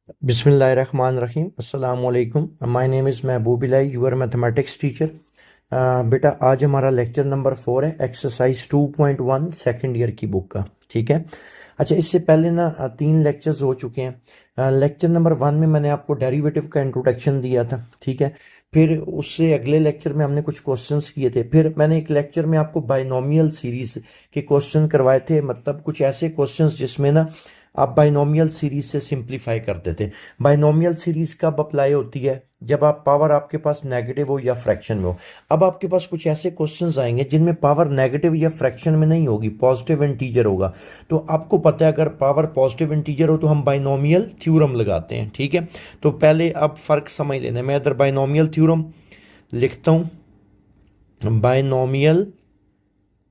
बिस्मिल्लाहिर्रहमानिर्रहीम अस्सलाम वालेकुम। My name is Mehboob Ilahi, your mathematics teacher. बेटा आज हमारा लेक्चर नंबर 4 है, एक्सरसाइज 2.1 सेकंड ईयर की बुक का। ठीक है। अच्छा, इससे पहले ना 3 लेक्चर्स हो चुके हैं। लेक्चर नंबर 1 में मैंने आपको डेरिवेटिव का इंट्रोडक्शन दिया था। ठीक है। फिर उससे अगले लेक्चर में हमने कुछ क्वेश्चंस किए थे। फिर मैंने एक लेक्चर में आपको बाइनोमियल सीरीज के क्वेश्चन करवाए थे, मतलब कुछ ऐसे क्वेश्चंस जिसमें ना आप बाइनोमियल सीरीज से सिंप्लीफाई करते थे। बाइनोमियल सीरीज कब अप्लाई होती है? जब आप पावर आपके पास नेगेटिव हो या फ्रैक्शन में हो। अब आपके पास कुछ ऐसे क्वेश्चंस आएंगे जिनमें पावर नेगेटिव या फ्रैक्शन में नहीं होगी, पॉजिटिव इंटीजर होगा। तो आपको पता है अगर पावर पॉजिटिव इंटीजर हो तो हम बाइनोमियल थ्योरम लगाते हैं। ठीक है। तो पहले आप फर्क समझ लेना। मैं इधर बाइनोमियल थ्योरम लिखता हूं, बाइनोमियल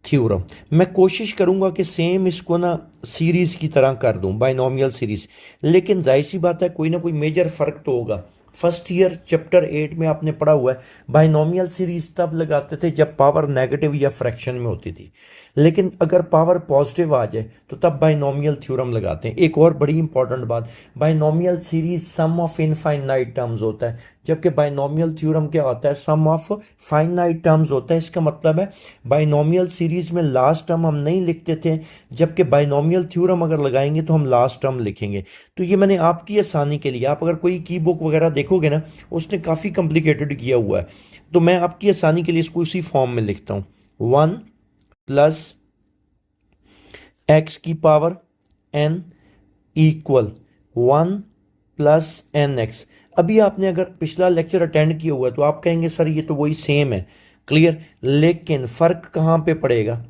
थ्योरम। मैं कोशिश करूंगा कि सेम इसको ना सीरीज की तरह कर दूं, बाइनोमियल सीरीज। लेकिन जाहिर सी बात है कोई ना कोई मेजर फर्क तो होगा। फर्स्ट ईयर चैप्टर 8 में आपने पढ़ा हुआ है बाइनोमियल सीरीज तब लगाते थे जब पावर नेगेटिव या फ्रैक्शन में होती थी। लेकिन अगर पावर पॉजिटिव आ जाए तो तब बाइनोमियल थ्योरम लगाते हैं। एक और बड़ी इंपॉर्टेंट बात, binomial series sum of infinite terms होता है, जबकि बाइनोमियल थ्योरम क्या होता है? सम ऑफ फाइनाइट टर्म्स होता है। इसका मतलब है बाइनोमियल सीरीज में लास्ट टर्म हम नहीं लिखते थे, जबकि बाइनोमियल थ्योरम अगर लगाएंगे तो हम लास्ट टर्म लिखेंगे। तो ये मैंने आपकी आसानी के लिए, आप अगर कोई की बुक वगैरह देखोगे ना, उसने काफ़ी कॉम्प्लिकेटेड किया हुआ है। तो मैं आपकी आसानी के लिए इसको उसी फॉर्म में लिखता हूँ, 1 प्लस एक्स की power n equal 1 plus n x. अभी आपने अगर पिछला लेक्चर अटेंड किया हुआ है तो आप कहेंगे सर ये तो वही सेम है, क्लियर। लेकिन फर्क कहां पे पड़ेगा?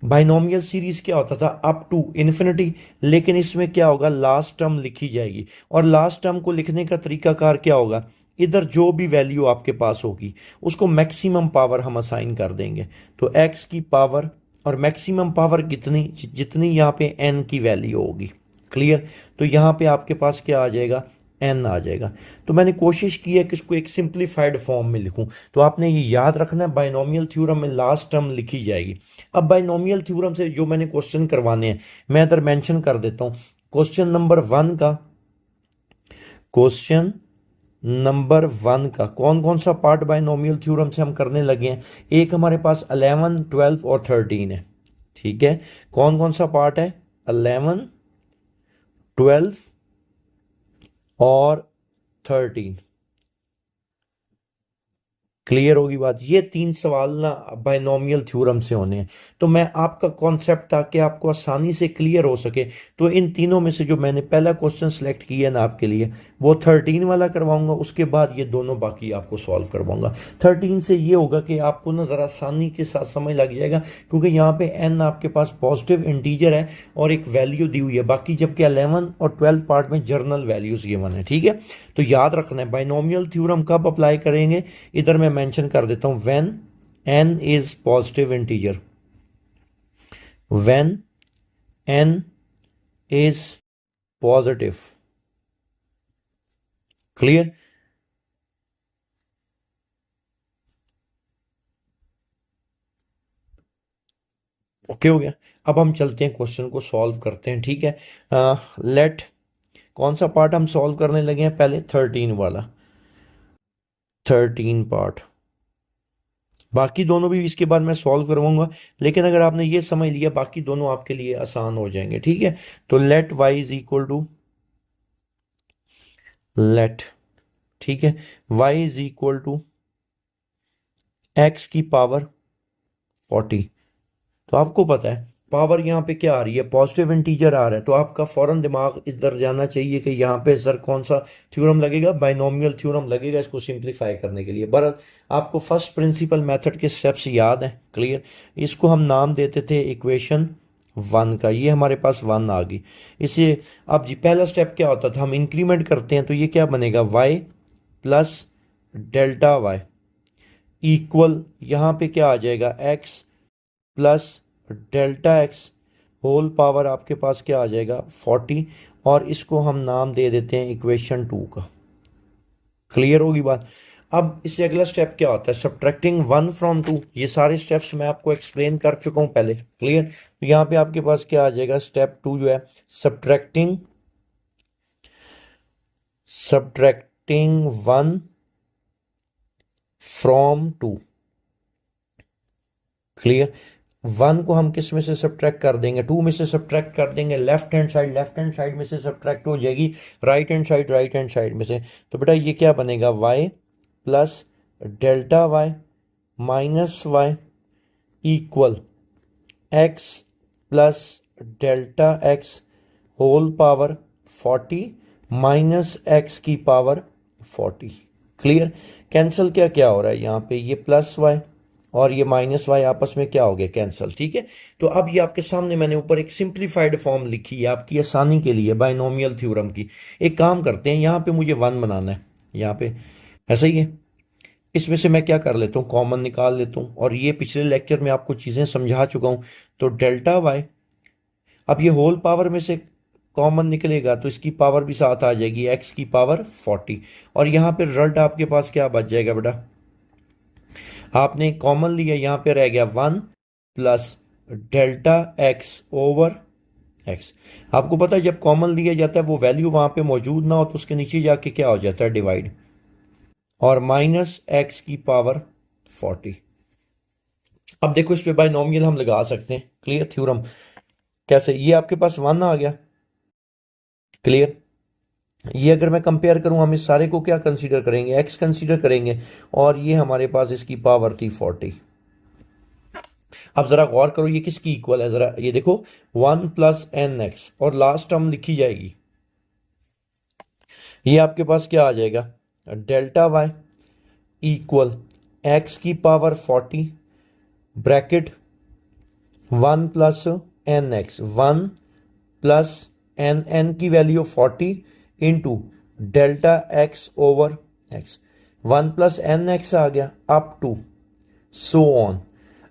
बाइनोमियल सीरीज क्या होता था? Up to infinity. लेकिन इसमें क्या होगा? लास्ट टर्म लिखी जाएगी। और लास्ट टर्म को लिखने का तरीकाकार क्या होगा? इधर जो भी वैल्यू आपके पास होगी उसको मैक्सिमम पावर हम असाइन कर देंगे। तो एक्स की पावर, और मैक्सिमम पावर कितनी? जितनी यहाँ पे एन की वैल्यू होगी, क्लियर। तो यहाँ पे आपके पास क्या आ जाएगा? एन आ जाएगा। तो मैंने कोशिश की है कि इसको एक सिंप्लीफाइड फॉर्म में लिखूं। तो आपने ये याद रखना है बाइनोमियल थ्योरम में लास्ट टर्म लिखी जाएगी। अब बाइनोमियल थ्योरम से जो मैंने क्वेश्चन करवाने हैं मैं इधर मेंशन कर देता हूं। क्वेश्चन नंबर वन का कौन कौन सा पार्ट बाइनोमियल थ्योरम से हम करने लगे हैं? एक हमारे पास 11, 12 और 13 है। ठीक है। कौन कौन सा पार्ट है? 11, 12 और 13। क्लियर होगी बात? ये 3 सवाल ना बाइनोमियल थ्योरम से होने हैं। तो मैं आपका कॉन्सेप्ट ताकि आपको आसानी से क्लियर हो सके, तो इन तीनों में से जो मैंने पहला क्वेश्चन सेलेक्ट किया ना आपके लिए, वो 13 वाला करवाऊंगा। उसके बाद ये दोनों बाकी आपको सॉल्व करवाऊंगा। 13 से ये होगा कि आपको ना ज़रा आसानी के साथ समझ लग जाएगा, क्योंकि यहाँ पे एन आपके पास पॉजिटिव इंटीजर है और एक वैल्यू दी हुई है। बाकी जबकि 11 और 12 पार्ट में जर्नल वैल्यूज गिवन है। ठीक है। तो याद रखना है बाइनोमियल थ्योरम कब अप्लाई करेंगे। इधर मैं मेंशन कर देता हूं, when n is positive integer, when n is positive. Clear? Okay हो गया। अब हम चलते हैं क्वेश्चन को सॉल्व करते हैं। ठीक है। लेट कौन सा पार्ट हम सॉल्व करने लगे हैं? पहले 13 वाला, 13 पार्ट। बाकी दोनों भी इसके बाद मैं सॉल्व करवाऊंगा, लेकिन अगर आपने ये समझ लिया बाकी दोनों आपके लिए आसान हो जाएंगे। ठीक है। तो let y is equal to, let, ठीक है, y is equal to x की पावर 40। तो आपको पता है पावर यहाँ पे क्या आ रही है? पॉजिटिव इंटीजर आ रहा है। तो आपका फौरन दिमाग इधर जाना चाहिए कि यहाँ पे सर कौन सा थ्योरम लगेगा? बाइनोमियल थ्योरम लगेगा इसको सिंप्लीफाई करने के लिए। बहरहाल आपको फर्स्ट प्रिंसिपल मेथड के स्टेप्स याद हैं, क्लियर। इसको हम नाम देते थे इक्वेशन 1 का। ये हमारे पास 1 आ गई। इसे अब जी पहला स्टेप क्या होता था? हम इंक्रीमेंट करते हैं तो ये क्या बनेगा? y plus delta y equal, यहाँ पे क्या आ जाएगा? x plus delta x whole power आपके पास क्या आ जाएगा? 40। और इसको हम नाम दे देते हैं इक्वेशन 2 का। क्लियर होगी बात? अब इससे अगला स्टेप क्या होता है? Subtracting 1 from 2। ये सारे स्टेप्स मैं आपको एक्सप्लेन कर चुका हूं पहले, क्लियर। तो यहाँ पे आपके पास क्या आ जाएगा? स्टेप 2 जो है, सब्ट्रैक्टिंग सब्ट्रैक्टिंग 1 फ्रॉम 2। क्लियर। 1 को हम किस में से सब्ट्रैक्ट कर देंगे? 2 में से सब्ट्रैक्ट कर देंगे। लेफ्ट हैंड साइड में से सब्ट्रैक्ट हो जाएगी राइट हैंड साइड में से। तो बेटा ये क्या बनेगा? y plus delta y minus y equal x plus delta x whole power 40 minus x की पावर 40। क्लियर। कैंसिल क्या क्या हो रहा है यहाँ पे? ये प्लस y और ये माइनस y आपस में क्या हो गया? कैंसिल। ठीक है। तो अब ये आपके सामने मैंने ऊपर एक सिंप्लीफाइड फॉर्म लिखी है आपकी आसानी के लिए बाइनोमियल थ्योरम की। एक काम करते हैं, यहाँ पे मुझे 1 बनाना है, यहाँ पे ऐसा ही है। इसमें से मैं क्या कर लेता हूँ? कॉमन निकाल लेता हूँ। और ये पिछले लेक्चर में आपको चीज़ें समझा चुका हूँ। तो डेल्टा y, अब ये होल पावर में से कॉमन निकलेगा तो इसकी पावर भी साथ आ जाएगी, x की पावर 40। और यहाँ पे रिजल्ट आपके पास क्या बच जाएगा बेटा? आपने कॉमन लिया, यहाँ पे रह गया 1 plus delta x over x। आपको पता है जब कॉमन लिया जाता है वो वैल्यू वहां पे मौजूद ना हो तो उसके नीचे जाके क्या हो जाता है? डिवाइड। और माइनस x की पावर 40। अब देखो इस पे बाइनोमियल हम लगा सकते हैं। क्लियर। थ्योरम कैसे? ये आपके पास 1 आ गया। क्लियर। ये अगर मैं कंपेयर करूं, हम इस सारे को क्या कंसीडर करेंगे? x कंसीडर करेंगे। और ये हमारे पास इसकी पावर थी 40। अब जरा गौर करो ये किसकी इक्वल है? जरा ये देखो 1 प्लस एन एक्स और लास्ट टर्म लिखी जाएगी। ये आपके पास क्या आ जाएगा? डेल्टा वाई इक्वल एक्स की power 40 bracket 1 plus n x, 1 plus n की value 40 into delta x over x. 1 plus n x आ गया अप टू सो ऑन।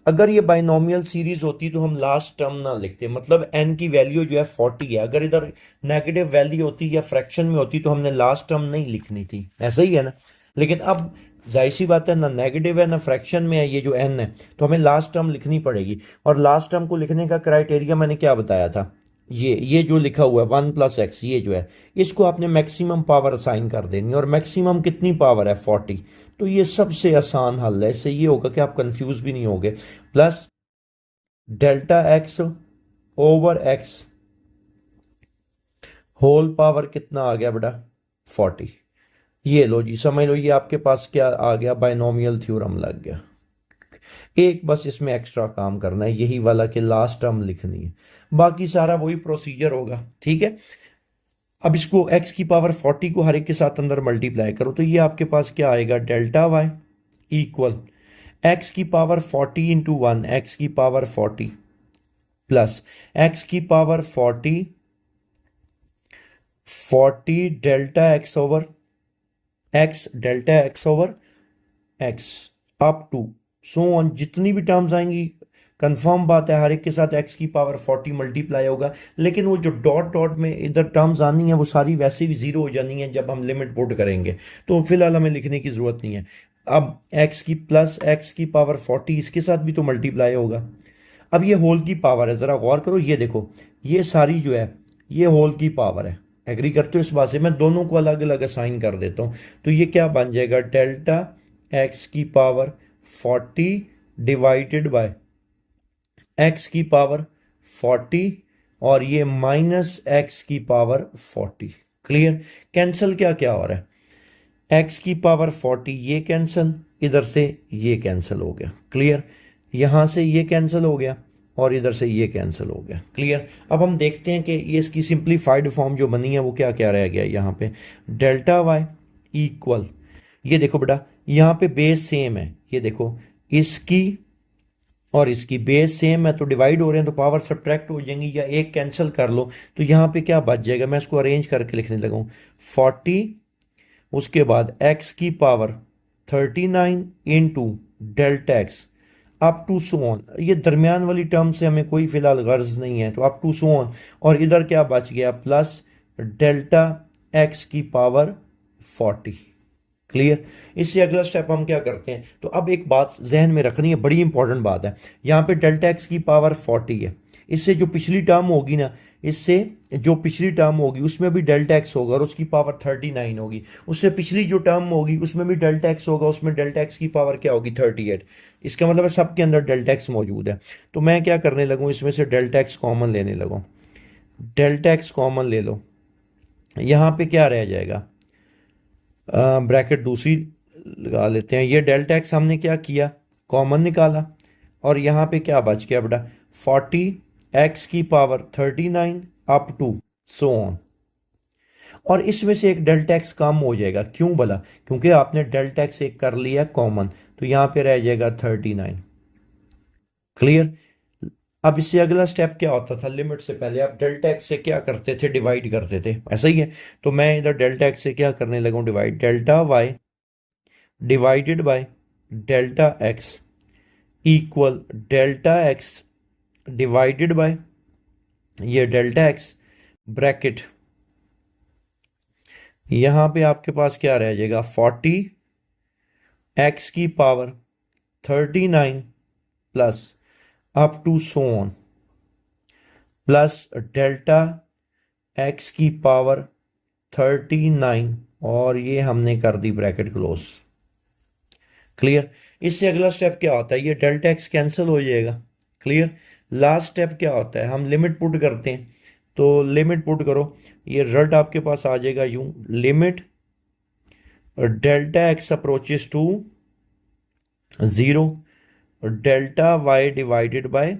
अगर ये बाइनोमियल सीरीज होती तो हम लास्ट टर्म ना लिखते, मतलब n की वैल्यू जो है 40 है। अगर इधर नेगेटिव वैल्यू होती या फ्रैक्शन में होती तो हमने लास्ट टर्म नहीं लिखनी थी। ऐसा ही है ना। लेकिन अब जाहिर सी बात है, ना नेगेटिव है ना फ्रैक्शन में है ये जो n है, तो हमें लास्ट टर्म लिखनी पड़ेगी। और लास्ट टर्म को लिखने का क्राइटेरिया मैंने क्या बताया था? ये जो लिखा हुआ है 1 प्लस एक्स, ये जो है इसको आपने मैक्सिमम पावर असाइन कर देनी। और मैक्सिमम कितनी पावर है? 40। तो ये सबसे आसान हल है। इससे ये होगा कि आप कंफ्यूज भी नहीं होगे। Plus delta x over x whole power कितना आ गया बेटा? 40। ये लो जी, समझ लो ये आपके पास क्या आ गया? बाइनोमियल थ्योरम लग गया। एक बस इसमें एक्स्ट्रा काम करना है, यही वाला कि लास्ट टर्म लिखनी है। बाकी सारा वही प्रोसीजर होगा। ठीक है। अब इसको x की पावर 40 को हर एक के साथ अंदर मल्टीप्लाई करो तो ये आपके पास क्या आएगा? डेल्टा y इक्वल x की पावर 40 इंटू 1, एक्स की पावर 40 प्लस x की power 40 delta x over x, delta x over x up to so on. जितनी भी टर्म्स आएंगी कंफर्म बात है हर एक के साथ x की पावर 40 मल्टीप्लाई होगा। लेकिन वो जो डॉट डॉट में इधर टर्म्स आनी है वो सारी वैसे भी जीरो हो जानी है जब हम लिमिट पुट करेंगे। तो फिलहाल हमें लिखने की जरूरत नहीं है। अब x की प्लस x की पावर 40 इसके साथ भी तो मल्टीप्लाई होगा। अब ये होल की पावर है, जरा गौर करो। ये देखो ये सारी जो है ये होल की पावर है। एग्री करते हो इस बात से? मैं दोनों को अलग अलग असाइन कर देता हूं। तो ये क्या बन जाएगा? डेल्टा x की पावर 40 डिवाइडेड बाय x की पावर 40 और ये माइनस x की पावर 40। क्लियर। कैंसिल क्या क्या हो रहा है? x की पावर 40 ये कैंसिल, इधर से ये कैंसिल हो गया। क्लियर। यहां से ये कैंसिल हो गया और इधर से ये कैंसिल हो गया। क्लियर। अब हम देखते हैं कि ये इसकी सिंप्लीफाइड फॉर्म जो बनी है वो क्या क्या रह गया यहाँ पे? डेल्टा वाई इक्वल, ये देखो बेटा यहाँ पे बेस सेम है। ये देखो इसकी और इसकी बेस सेम है तो डिवाइड हो रहे हैं तो पावर सब्ट्रैक्ट हो जाएंगी या एक कैंसिल कर लो तो यहाँ पे क्या बच जाएगा? मैं इसको अरेंज करके लिखने लगा हूँ। 40 उसके बाद x की power 39 into delta x up to so on. ये दरमियान वाली टर्म से हमें कोई फिलहाल गर्ज नहीं है तो अप टू सो ऑन। और इधर क्या बच गया? प्लस डेल्टा एक्स की पावर 40। क्लियर। इससे अगला स्टेप हम क्या करते हैं? तो अब एक बात जहन में रखनी है, बड़ी इंपॉर्टेंट बात है। यहाँ पे डेल्टा एक्स की पावर 40 है, इससे जो पिछली टर्म होगी ना, इससे जो पिछली टर्म होगी उसमें भी डेल्टा एक्स होगा और उसकी पावर 39 होगी। उससे पिछली जो टर्म होगी उसमें भी डेल्टा एक्स होगा, उसमें डेल्टा एक्स की पावर क्या होगी 38। इसका मतलब है सबके अंदर डेल्टा एक्स मौजूद है। तो मैं क्या करने लगूँ, इसमें से डेल्टा एक्स कॉमन लेने लगूँ। डेल्टा एक्स कॉमन ले लो, यहाँ पे क्या रह जाएगा, ब्रैकेट दूसरी लगा लेते हैं। ये डेल्टा एक्स हमने क्या किया, कॉमन निकाला, और यहाँ पे क्या बच गया बेटा, 40 x की power 39 up to so on. और इसमें से एक डेल्टा एक्स कम हो जाएगा, क्यों भला, क्योंकि आपने डेल्टा एक्स एक कर लिया कॉमन, तो यहाँ पे रह जाएगा 39। क्लियर। अब इससे अगला स्टेप क्या होता था, लिमिट से पहले आप डेल्टा एक्स से क्या करते थे, डिवाइड करते थे, ऐसा ही है। तो मैं इधर डेल्टा एक्स से क्या करने लगा हूं, divide, delta y divided by delta x equal delta x divided by ये डेल्टा एक्स, ब्रैकेट यहां पे आपके पास क्या रह जाएगा, 40 x की power 39 plus up to so on plus delta x की पावर 39, और ये हमने कर दी ब्रैकेट क्लोज। क्लियर। इससे अगला स्टेप क्या होता है, ये डेल्टा एक्स कैंसिल हो जाएगा। क्लियर। लास्ट स्टेप क्या होता है, हम लिमिट पुट करते हैं। तो लिमिट पुट करो, ये रिजल्ट आपके पास आ जाएगा यूं, limit delta x approaches to 0 delta y divided by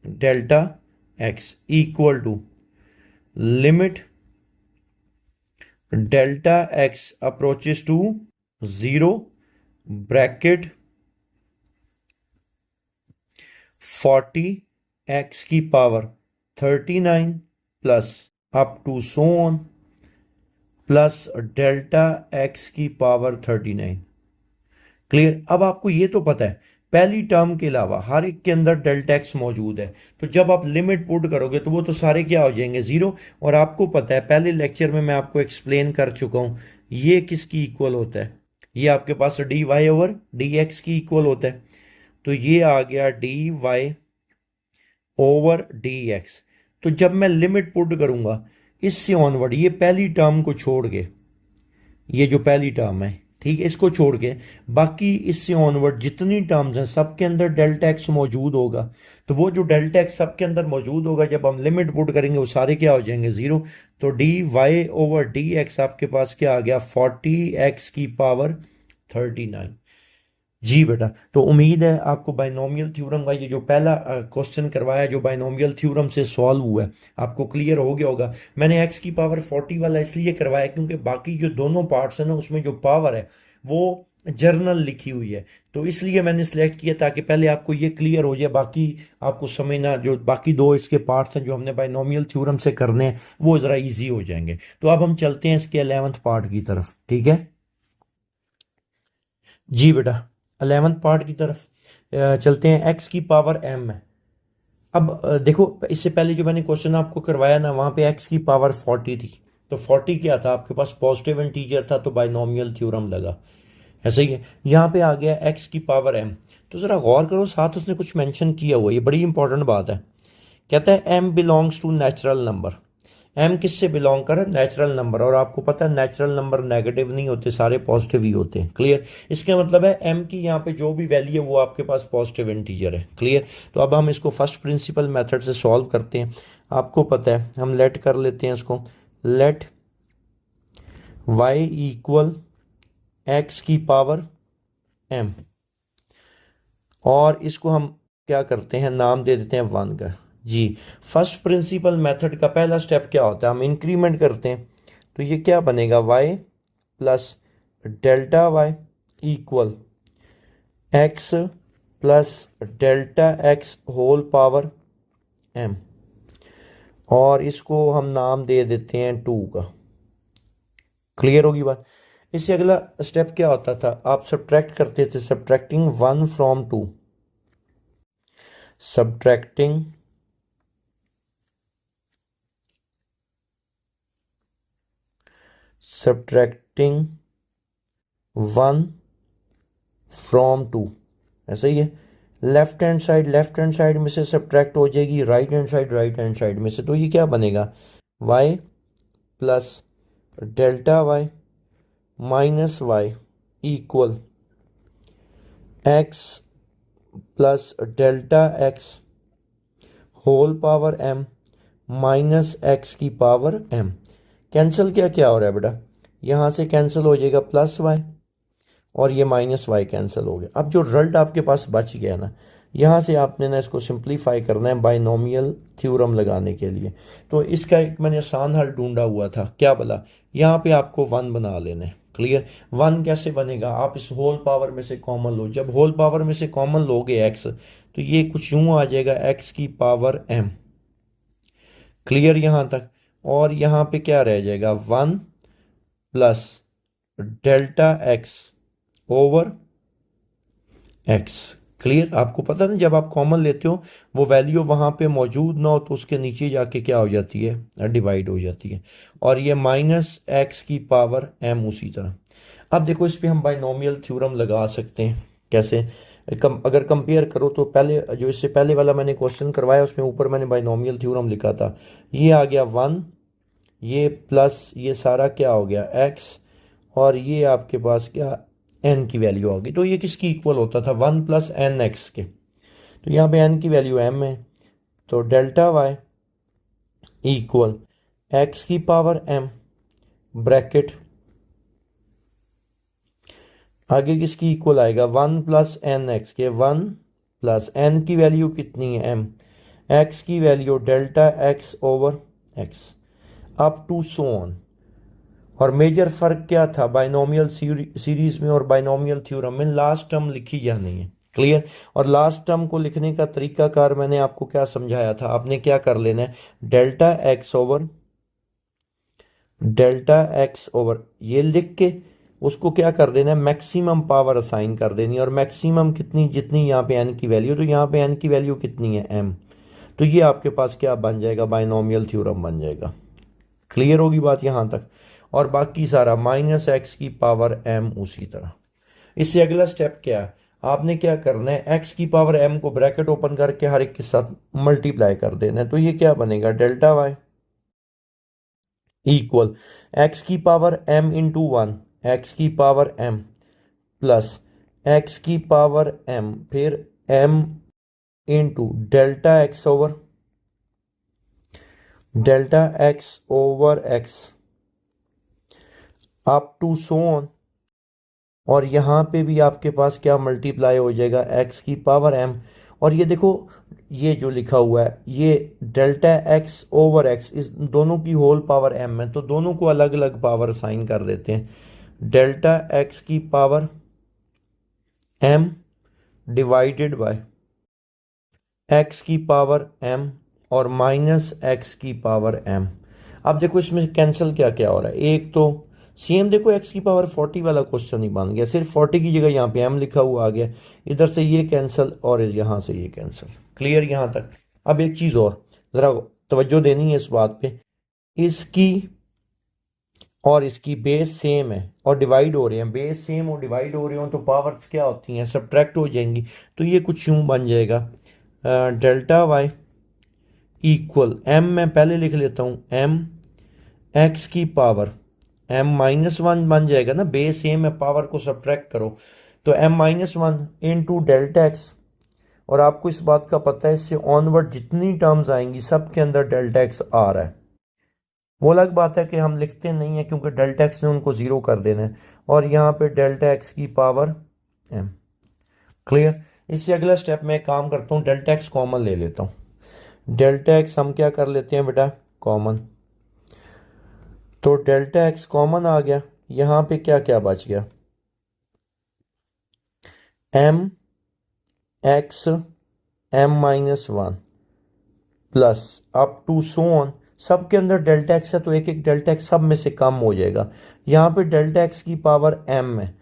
delta x equal to limit delta x approaches to 0 bracket 40 x की power 39 plus up to so on plus delta x की power 39। Clear. अब आपको ये तो पता है पहली term के अलावा हर एक के अंदर डेल्टा एक्स मौजूद है, तो जब आप लिमिट पुट करोगे तो वो तो सारे क्या हो जाएंगे, जीरो। और आपको पता है पहले लेक्चर में मैं आपको एक्सप्लेन कर चुका हूं, ये किसकी इक्वल होता है, ये आपके पास d y over d x की इक्वल होता है। तो ये आ गया d y over d x. तो जब मैं लिमिट पुट करूंगा इससे ऑनवर्ड, ये पहली टर्म को छोड़ के, ये जो पहली टर्म है, ठीक है, इसको छोड़ के बाकी इससे ऑनवर्ड जितनी टर्म्स हैं सबके अंदर डेल्टा एक्स मौजूद होगा। तो वो जो डेल्टा एक्स सबके अंदर मौजूद होगा, जब हम लिमिट पुट करेंगे वो सारे क्या हो जाएंगे, जीरो। तो d y over d x आपके पास क्या आ गया, 40 x की पावर 39। जी बेटा, तो उम्मीद है आपको बाइनोमियल थ्योरम का ये जो पहला क्वेश्चन करवाया जो बाइनोमियल थ्योरम से सॉल्व हुआ है आपको क्लियर हो गया होगा। मैंने एक्स की पावर 40 वाला इसलिए करवाया क्योंकि बाकी जो दोनों पार्ट्स हैं ना उसमें जो पावर है वो जर्नल लिखी हुई है, तो इसलिए मैंने सिलेक्ट किया ताकि पहले आपको ये क्लियर हो जाए, बाकी आपको समझना, जो बाकी दो इसके पार्ट्स हैं जो हमने बाइनोमियल थ्योरम से करने हैं वो ज़रा इजी हो जाएंगे। तो अब हम चलते हैं इसके 11th पार्ट की तरफ, ठीक है। जी बेटा, 11th पार्ट की तरफ चलते हैं। एक्स की पावर m है। अब देखो, इससे पहले जो मैंने क्वेश्चन आपको करवाया ना, वहां पे एक्स की पावर 40 थी। तो 40 क्या था आपके पास, पॉजिटिव इंटीजर था, तो बाइनोमियल थ्योरम लगा। ऐसा ही है, यहाँ पे आ गया एक्स की पावर m। तो ज़रा गौर करो, साथ उसने कुछ मेंशन किया हुआ, ये बड़ी इंपॉर्टेंट बात है। कहता है m belongs to natural number. m किससे बिलोंग कर, नेचुरल नंबर। और आपको पता है नेचुरल नंबर नेगेटिव नहीं होते, सारे पॉजिटिव ही होते हैं। क्लियर। इसका मतलब है m की यहाँ पे जो भी वैल्यू है वो आपके पास पॉजिटिव इंटीजर है। क्लियर। तो अब हम इसको फर्स्ट प्रिंसिपल मेथड से सॉल्व करते हैं। आपको पता है हम लेट कर लेते हैं इसको, लेट y इक्वल x की पावर m, और इसको हम क्या करते हैं, नाम दे देते हैं 1 का। जी, फर्स्ट प्रिंसिपल मेथड का पहला स्टेप क्या होता है, हम इंक्रीमेंट करते हैं। तो ये क्या बनेगा, y plus delta y equal x plus delta x whole power m, और इसको हम नाम दे देते हैं 2 का। क्लियर होगी बात। इससे अगला स्टेप क्या होता था, आप सब्ट्रैक्ट करते थे, subtracting 1 from 2, subtracting subtracting 1 from 2, ऐसा ही है। लेफ्ट हैंड साइड में से सब्ट्रैक्ट हो जाएगी राइट हैंड साइड में से, तो ये क्या बनेगा y plus delta y minus y equal x plus delta x whole power m minus x की पावर m। कैंसिल क्या क्या हो रहा है बेटा, यहाँ से कैंसिल हो जाएगा प्लस y और ये माइनस y कैंसिल हो गया। अब जो रिजल्ट आपके पास बच गया ना, यहाँ से आपने ना इसको सिंप्लीफाई करना है बाइनोमियल थ्योरम लगाने के लिए। तो इसका एक मैंने आसान हल ढूंढा हुआ था, क्या बोला, यहाँ पे आपको 1 बना लेना है। क्लियर, 1 कैसे बनेगा, आप इस होल पावर में से कॉमन लो, जब होल पावर में से कॉमन लोगे x, तो ये कुछ यूं आ जाएगा x की पावर m। क्लियर यहाँ तक, और यहाँ पे क्या रह जाएगा 1 plus delta x over x। Clear, आपको पता ना जब आप कॉमन लेते हो वो वैल्यू वहां पे मौजूद ना हो तो उसके नीचे जाके क्या हो जाती है, डिवाइड हो जाती है। और ये माइनस x की पावर m उसी तरह। अब देखो इस पे हम बाइनोमियल थ्योरम लगा सकते हैं कैसे, अगर कंपेयर करो तो पहले जो इससे पहले वाला मैंने क्वेश्चन करवाया उसमें ऊपर मैंने बाइनोमियल थ्योरम लिखा था, ये आ गया 1, ये प्लस ये सारा क्या हो गया x, और ये आपके पास क्या n की वैल्यू आ गई। तो ये किसकी इक्वल होता था 1 प्लस एन एक्स के, तो यहाँ पे n की वैल्यू m है, तो डेल्टा y इक्वल x की पावर m ब्रैकेट आगे किसकी इक्वल आएगा 1 प्लस एन एक्स के, 1 प्लस n की वैल्यू कितनी है m, x की value delta x over x up to so on. और मेजर फर्क क्या था बाइनोमियल सीरीज में और बाइनोमियल थ्योरम में, लास्ट टर्म लिखी जानी है। क्लियर, और लास्ट टर्म को लिखने का तरीकाकार मैंने आपको क्या समझाया था, आपने क्या कर लेना है डेल्टा एक्स ओवर ये लिख के उसको क्या कर देना है मैक्सिमम पावर असाइन कर देनी है, और मैक्सिमम कितनी, जितनी यहाँ पे n की वैल्यू, तो यहाँ पे n की वैल्यू कितनी है m, तो ये आपके पास क्या बन जाएगा बाइनोमियल थ्योरम बन जाएगा। क्लियर होगी बात यहाँ तक, और बाकी सारा माइनस एक्स की पावर m उसी तरह। इससे अगला स्टेप क्या है, आपने क्या करना है x की पावर m को ब्रैकेट ओपन करके हर एक के साथ मल्टीप्लाई कर देना है, तो ये क्या बनेगा डेल्टा y इक्वल x की पावर m इंटू 1 x की पावर m प्लस x की पावर m फिर m into delta x over x up to so on. और यहाँ पे भी आपके पास क्या मल्टीप्लाई हो जाएगा x की पावर m, और ये देखो ये जो लिखा हुआ है ये डेल्टा x ओवर x, इस दोनों की होल पावर m है, तो दोनों को अलग अलग पावर साइन कर देते हैं। डेल्टा x की power m divided by x की पावर m और माइनस x की पावर m। अब देखो इसमें कैंसिल क्या क्या हो रहा है, एक तो सेम देखो x की पावर 40 वाला क्वेश्चन ही बन गया, सिर्फ 40 की जगह यहाँ पे m लिखा हुआ आ गया, इधर से ये कैंसिल और यहाँ से ये कैंसिल। क्लियर यहाँ तक। अब एक चीज़ और ज़रा तवज्जो देनी है इस बात पे, इसकी और इसकी बेस सेम है और डिवाइड हो रहे हैं, बेस सेम और डिवाइड हो रहे हो तो पावर्स क्या होती हैं सब्ट्रैक्ट हो जाएंगी, तो ये कुछ यूँ बन जाएगा डेल्टा वाई इक्वल m, मैं पहले लिख लेता हूँ m x की पावर m माइनस 1 बन जाएगा ना, बेस सेम है पावर को सब्ट्रैक्ट करो, तो m minus 1 into delta x. और आपको इस बात का पता है इससे ऑनवर्ड जितनी टर्म्स आएंगी सब के अंदर डेल्टा एक्स आ रहा है। वो अलग बात है कि हम लिखते नहीं है क्योंकि डेल्टा एक्स ने उनको जीरो कर देना है, और यहाँ पे डेल्टा एक्स की पावर m। क्लियर, इससे अगला स्टेप में काम करता हूँ, डेल्टा एक्स कॉमन ले लेता हूँ। डेल्टा एक्स हम क्या कर लेते हैं बेटा कॉमन, तो डेल्टा एक्स कॉमन आ गया, यहाँ पे क्या क्या बच गया m x m minus 1 plus up to so on, सब के अंदर डेल्टा एक्स है तो एक एक डेल्टा एक्स सब में से कम हो जाएगा, यहाँ पे डेल्टा एक्स की पावर m है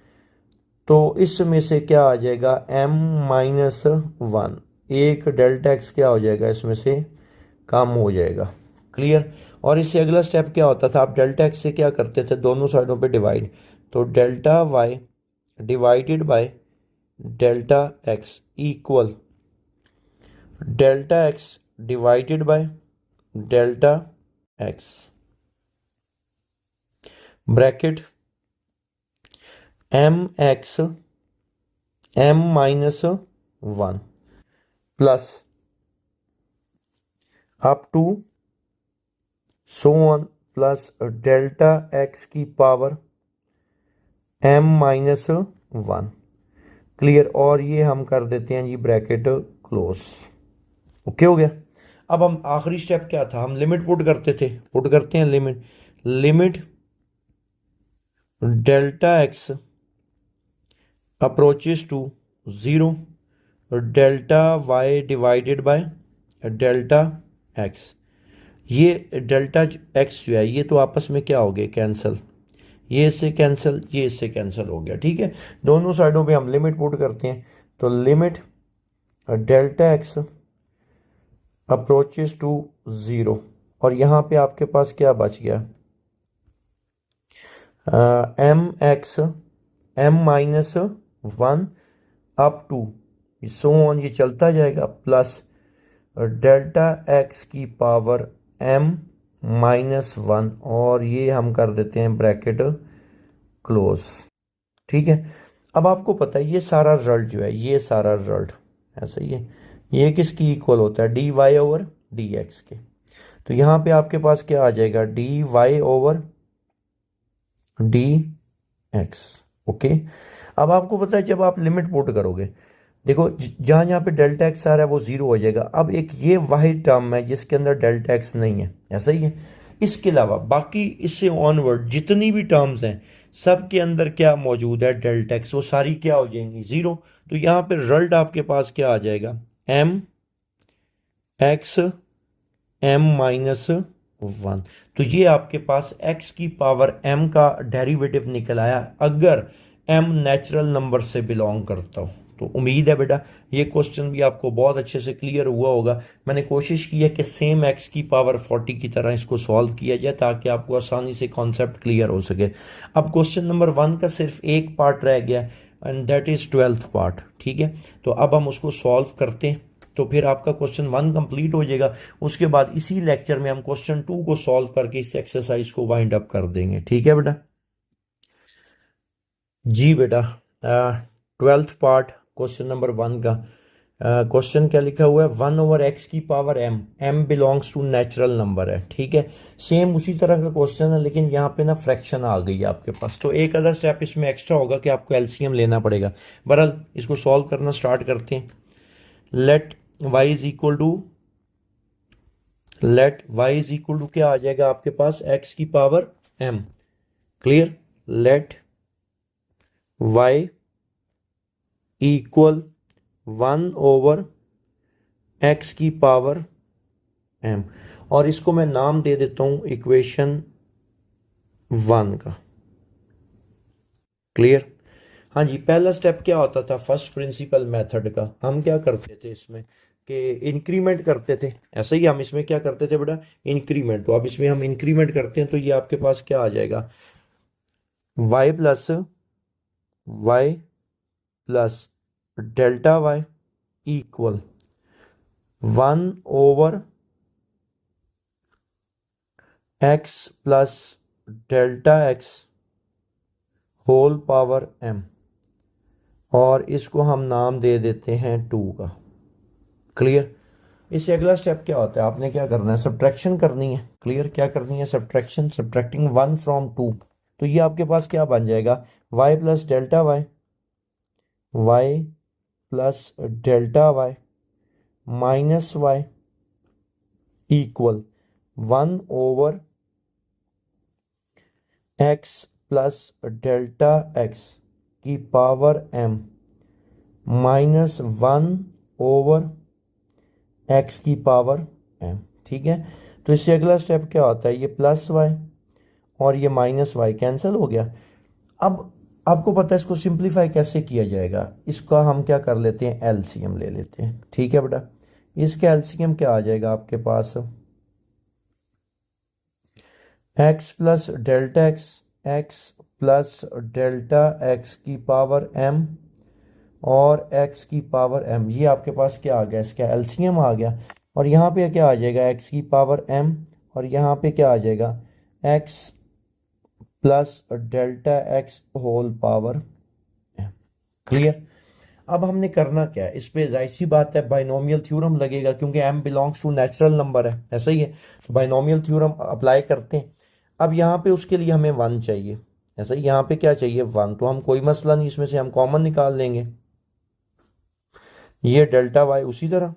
तो इसमें से क्या आ जाएगा m माइनस 1, एक डेल्टा एक्स क्या हो जाएगा इसमें से कम हो जाएगा। क्लियर, और इससे अगला स्टेप क्या होता था, आप डेल्टा एक्स से क्या करते थे दोनों साइडों पे डिवाइड, तो delta y divided by delta x equal delta x divided by delta x bracket m x m minus 1 plus up to so on plus delta x की पावर एम माइनस 1 क्लियर। और ये हम कर देते हैं जी bracket close. Okay हो गया। अब हम आखिरी स्टेप क्या था, हम लिमिट पुट करते थे, पुट करते हैं limit delta x approaches to 0 delta y divided by delta x. ये डेल्टा एक्स जो है ये तो आपस में क्या हो गए, कैंसिल, ये इससे कैंसिल, ये इससे कैंसिल हो गया। ठीक है, दोनों साइडों पे हम लिमिट पुट करते हैं, तो limit delta x approaches to 0 और यहाँ पे आपके पास क्या बच गया, m x m minus 1 up to so on, ये चलता जाएगा, प्लस डेल्टा एक्स की पावर एम माइनस 1 और ये हम कर देते हैं ब्रैकेट क्लोज। ठीक है, अब आपको पता है ये सारा रिजल्ट जो है, ये सारा रिजल्ट ऐसा ही है, ये किसकी इक्वल होता है, d y over d x के। तो यहाँ पे आपके पास क्या आ जाएगा, d y over d x. Okay, अब आपको पता है जब आप लिमिट पुट करोगे, देखो जहाँ जहाँ पे डेल्टा एक्स आ रहा है वो 0 हो जाएगा। अब एक ये वाहिद टर्म है जिसके अंदर डेल्टा एक्स नहीं है, ऐसा ही है। इसके अलावा बाकी इससे ऑनवर्ड जितनी भी टर्म्स हैं सब के अंदर क्या मौजूद है, डेल्टा एक्स, वो सारी क्या हो जाएंगी, 0। तो यहाँ पे रिजल्ट आपके पास क्या आ जाएगा, एम एक्स एम माइनस 1। तो ये आपके पास x की पावर m का डेरिवेटिव निकल आया अगर m नेचुरल नंबर से बिलोंग करता हो। तो उम्मीद है बेटा ये क्वेश्चन भी आपको बहुत अच्छे से क्लियर हुआ होगा। मैंने कोशिश की है कि सेम x की पावर 40 की तरह इसको सॉल्व किया जाए ताकि आपको आसानी से कॉन्सेप्ट क्लियर हो सके। अब क्वेश्चन नंबर 1 का सिर्फ एक पार्ट रह गया and that is 12th part. ठीक है, तो अब हम उसको सॉल्व करते हैं तो फिर आपका क्वेश्चन 1 कंप्लीट हो जाएगा। उसके बाद इसी लेक्चर में हम क्वेश्चन 2 को सॉल्व करके इस एक्सरसाइज को वाइंड अप कर देंगे। ठीक है बेटा, जी बेटा 12th पार्ट क्वेश्चन नंबर 1 का क्वेश्चन क्या लिखा हुआ है, 1 ओवर एक्स की power m, m belongs to natural number है। ठीक है, सेम उसी तरह का क्वेश्चन है लेकिन यहाँ पे ना फ्रैक्शन आ गई है आपके पास, तो एक अदर स्टेप इसमें एक्स्ट्रा होगा कि आपको एलसीएम लेना पड़ेगा। बहरहाल इसको सॉल्व करना स्टार्ट करते हैं। Let y is equal to, let y is equal to क्या आ जाएगा आपके पास, x की power m। Clear, let y equal 1 over x की पावर m और इसको मैं नाम दे देता हूं इक्वेशन 1 का। क्लियर, हाँ जी, पहला स्टेप क्या होता था फर्स्ट प्रिंसिपल मेथड का, हम क्या करते थे इसमें कि इंक्रीमेंट करते थे। ऐसे ही हम इसमें क्या करते थे बेटा, इंक्रीमेंट। तो अब इसमें हम इंक्रीमेंट करते हैं तो ये आपके पास क्या आ जाएगा, y plus delta y equal 1 over x plus delta x whole power m और इसको हम नाम दे देते हैं 2 का। क्लियर, इससे अगला स्टेप क्या होता है, आपने क्या करना है, सब्ट्रैक्शन करनी है। क्लियर, क्या करनी है, सब्ट्रैक्शन, सब्ट्रैक्टिंग 1 फ्रॉम 2। तो ये आपके पास क्या बन जाएगा, y plus delta y, y plus delta y minus y equal 1 over x plus delta x की power m minus 1 over x की पावर m। ठीक है, तो इससे अगला स्टेप क्या होता है, ये प्लस y और ये माइनस y कैंसिल हो गया। अब आपको पता है इसको सिंप्लीफाई कैसे किया जाएगा, इसका हम क्या कर लेते हैं, एलसीएम ले लेते हैं। ठीक है बेटा, इसका एलसीएम क्या आ जाएगा आपके पास, x plus delta x, x plus delta x की पावर m और एक्स की पावर एम, ये आपके पास क्या आ गया, इसका एलसीएम आ गया। और यहाँ पे क्या आ जाएगा, एक्स की पावर एम, और यहाँ पे क्या आ जाएगा, x plus delta x whole power m. Clear. अब हमने करना क्या है, इस पे जाहिर सी बात है बाइनोमियल थ्योरम लगेगा, क्योंकि m belongs to natural number है, ऐसा ही है, तो बाइनोमियल थ्योरम अप्लाई करते हैं। अब यहाँ पे उसके लिए हमें वन चाहिए, ऐसा ही यहाँ पे क्या चाहिए, वन, तो हम कोई मसला नहीं, इसमें से हम कॉमन निकाल लेंगे, ये डेल्टा वाई उसी तरह,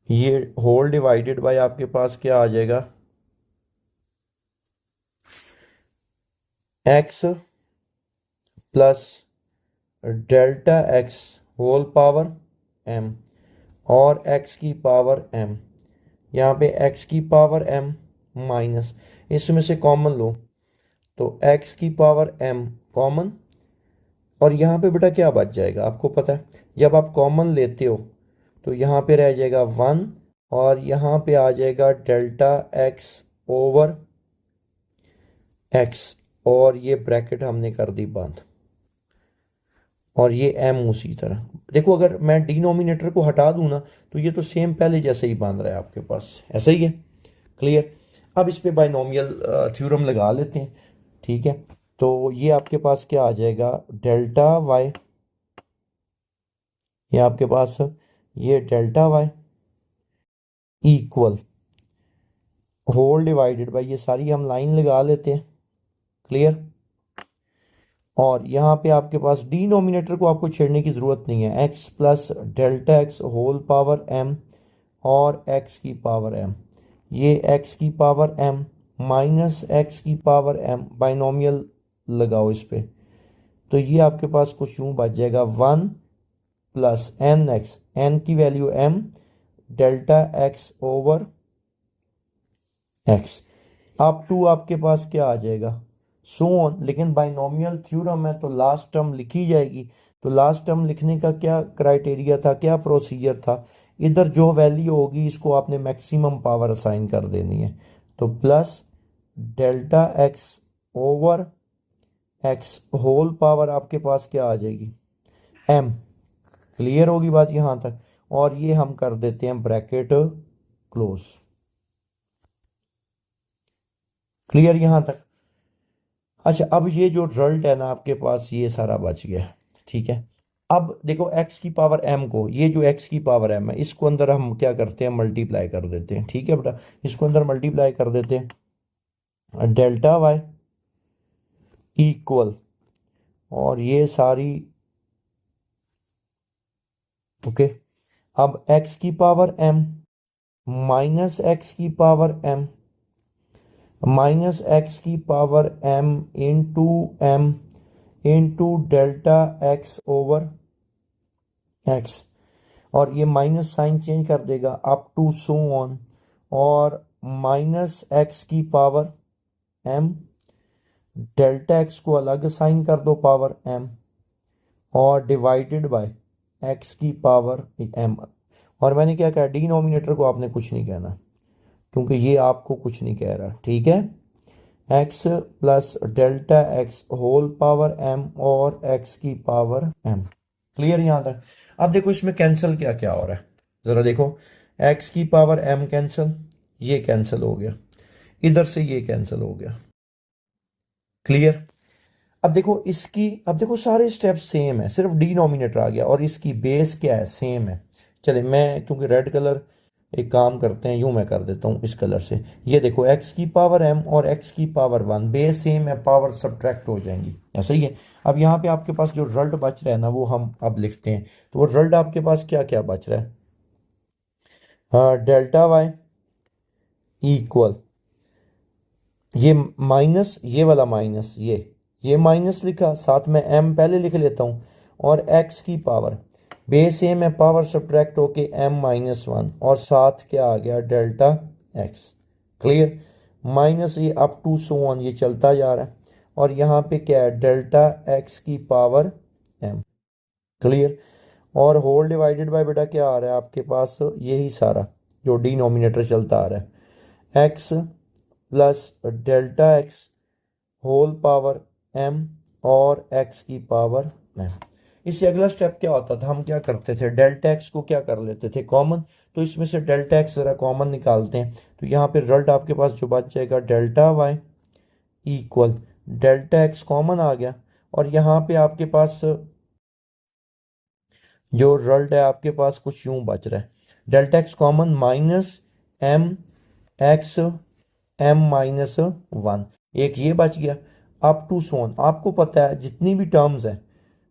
ये होल डिवाइडेड बाय आपके पास क्या आ जाएगा, x plus delta x whole power m, और एक्स की पावर एम, यहाँ पे x की पावर m माइनस, इसमें से कॉमन लो तो x की पावर m कॉमन, और यहाँ पे बेटा क्या बच जाएगा, आपको पता है जब आप कॉमन लेते हो तो यहाँ पे रह जाएगा वन, और यहाँ पे आ जाएगा डेल्टा x ओवर x, और ये ब्रैकेट हमने कर दी बंद, और ये m उसी तरह। देखो अगर मैं डिनोमिनेटर को हटा दूं ना, तो ये तो सेम पहले जैसे ही बन रहा है आपके पास, ऐसा ही है। क्लियर। अब इस पे बाइनोमियल थ्योरम लगा लेते हैं, ठीक है। तो ये आपके पास क्या आ जाएगा, डेल्टा वाई, ये आपके पास ये delta y equal whole divided by, ये सारी हम लाइन लगा लेते हैं। क्लियर। और यहाँ पे आपके पास डिनोमिनेटर को आपको छेड़ने की ज़रूरत नहीं है, x plus delta x whole power m, और एक्स की पावर एम, ये एक्स की पावर एम माइनस एक्स की पावर एम, बाइनोमियल लगाओ इस पे, तो ये आपके पास कुछ यूं बच जाएगा, one plus n x, n की value m, delta x over x, up to आपके पास क्या आ जाएगा, सो ऑन। लेकिन बाइनोमियल थ्योरम है तो लास्ट टर्म लिखी जाएगी, तो लास्ट टर्म लिखने का क्या क्राइटेरिया था, क्या प्रोसीजर था, इधर जो वैल्यू होगी इसको आपने मैक्सिमम पावर असाइन कर देनी है, तो plus delta x over x whole power आपके पास क्या आ जाएगी, एम। क्लियर होगी बात यहां तक, और ये हम कर देते हैं ब्रैकेट क्लोज। क्लियर यहां तक। अच्छा, अब ये जो रिजल्ट है ना आपके पास, ये सारा बच गया, ठीक है। अब देखो x की पावर m को, ये जो x की पावर m है, इसको अंदर हम क्या करते हैं, मल्टीप्लाई कर देते हैं, ठीक है बेटा, इसको अंदर मल्टीप्लाई कर देते हैं, डेल्टा y इक्वल, और ये सारी, ओके। अब x की पावर m माइनस एक्स की पावर m माइनस एक्स की power m into m into delta x over x, और ये माइनस साइन चेंज कर देगा अप टू सो ऑन, और माइनस एक्स की पावर m, डेल्टा x को अलग साइन कर दो पावर m, और डिवाइडेड बाय x की पावर m। और मैंने क्या कहा, डिनोमिनेटर को आपने कुछ नहीं कहना, क्योंकि ये आपको कुछ नहीं कह रहा, ठीक है। x plus delta x whole power m, और x की पावर m। क्लियर यहां तक। अब देखो इसमें कैंसिल क्या क्या हो रहा है, जरा देखो, x की पावर m कैंसिल, ये कैंसिल हो गया, इधर से ये कैंसिल हो गया। क्लियर। अब देखो इसकी, अब देखो सारे स्टेप्स सेम है, सिर्फ डिनोमिनेटर आ गया, और इसकी बेस क्या है, सेम है। चले मैं, क्योंकि रेड कलर, एक काम करते हैं, यूं मैं कर देता हूं इस कलर से, ये देखो x की पावर m और x की पावर 1, बेस सेम है, पावर सब्ट्रैक्ट हो जाएंगी, ऐसा ही है। अब यहाँ पे आपके पास जो रिजल्ट बच रहा है ना, वो हम अब लिखते हैं, तो वो रिजल्ट आपके पास क्या क्या बच रहा है, डेल्टा वाई इक्वल, ये माइनस, ये वाला माइनस, ये माइनस लिखा, साथ में m पहले लिख लेता हूँ, और x की पावर, बेस सेम है, पावर सब्ट्रैक्ट होके m माइनस वन, और साथ क्या आ गया, डेल्टा x। क्लियर। माइनस ये अप टू सो ऑन, ये चलता जा रहा है, और यहाँ पे क्या है, डेल्टा x की पावर m। क्लियर। और होल डिवाइडेड बाय बेटा क्या आ रहा है आपके पास, यही सारा जो डिनोमिनेटर चलता आ रहा है, x plus delta x whole power m, और एक्स की पावर m। इससे अगला स्टेप क्या होता था, हम क्या करते थे, डेल्टा एक्स को क्या कर लेते थे कॉमन, तो इसमें से डेल्टा एक्स ज़रा कॉमन निकालते हैं, तो यहाँ पे रिजल्ट आपके पास जो बच जाएगा delta y equal delta x common आ गया, और यहाँ पे आपके पास जो रिजल्ट है आपके पास कुछ यूं बच रहा है, delta x common minus m x m minus one, एक ये बच गया। अप टू सोन आपको पता है जितनी भी टर्म्स हैं,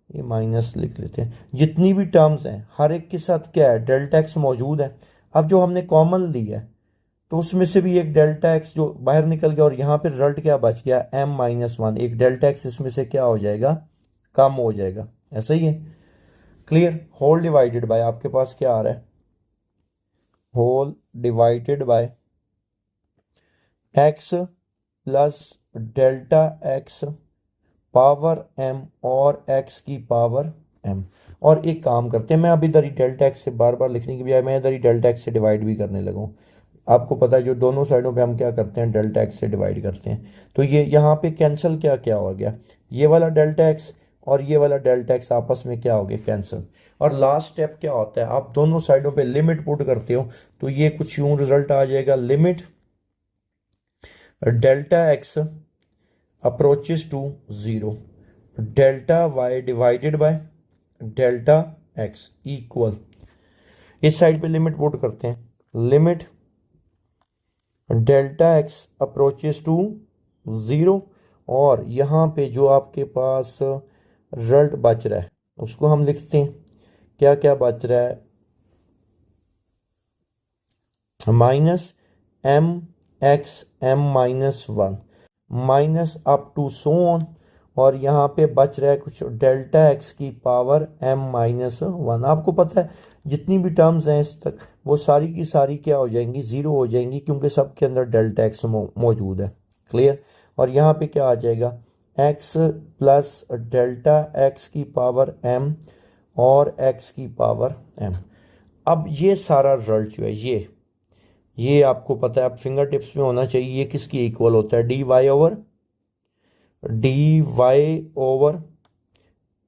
ये माइनस लिख लेते हैं, जितनी भी टर्म्स हैं हर एक के साथ क्या है, डेल्टा एक्स मौजूद है। अब जो हमने कॉमन ली है तो उसमें से भी एक डेल्टा एक्स जो बाहर निकल गया, और यहाँ पे रिजल्ट क्या बच गया, एम माइनस वन, एक डेल्टा एक्स इसमें से क्या हो जाएगा, कम हो जाएगा। ऐसा ही है, क्लियर। होल डिवाइडेड बाय आपके पास क्या आ रहा है, whole divided by x plus delta x power m और x की पावर m। और एक काम करते हैं, मैं अब इधर ही डेल्टा एक्स से बार बार लिखने की बजाय मैं इधर ही डेल्टा एक्स से डिवाइड भी करने लगा हूँ। आपको पता है जो दोनों साइडों पे हम क्या करते हैं, डेल्टा एक्स से डिवाइड करते हैं, तो ये यहाँ पे कैंसिल क्या क्या हो गया, ये वाला डेल्टा एक्स और ये वाला डेल्टा एक्स आपस में क्या हो गया, कैंसिल। और लास्ट स्टेप क्या होता है, आप दोनों साइडों पे लिमिट पुट करते हो, तो ये कुछ यूं रिजल्ट आ जाएगा, limit delta x approaches to zero delta y divided by delta x equal, इस साइड पे लिमिट पुट करते हैं, limit delta x approaches to zero, और यहाँ पे जो आपके पास रिजल्ट बच रहा है उसको हम लिखते हैं, क्या क्या बच रहा है, minus m x m minus one minus up to so on, और यहाँ पे बच रहा है कुछ डेल्टा एक्स की पावर m माइनस वन। आपको पता है जितनी भी टर्म्स हैं इस तक वो सारी की सारी क्या हो जाएंगी, ज़ीरो हो जाएंगी, क्योंकि सबके अंदर डेल्टा एक्स मौजूद है, क्लियर। और यहाँ पे क्या आ जाएगा, x प्लस डेल्टा एक्स की पावर m और x की पावर m। अब ये सारा रिजल्ट जो है ये आपको पता है, आप फिंगर टिप्स में होना चाहिए, ये किसकी इक्वल होता है, d y over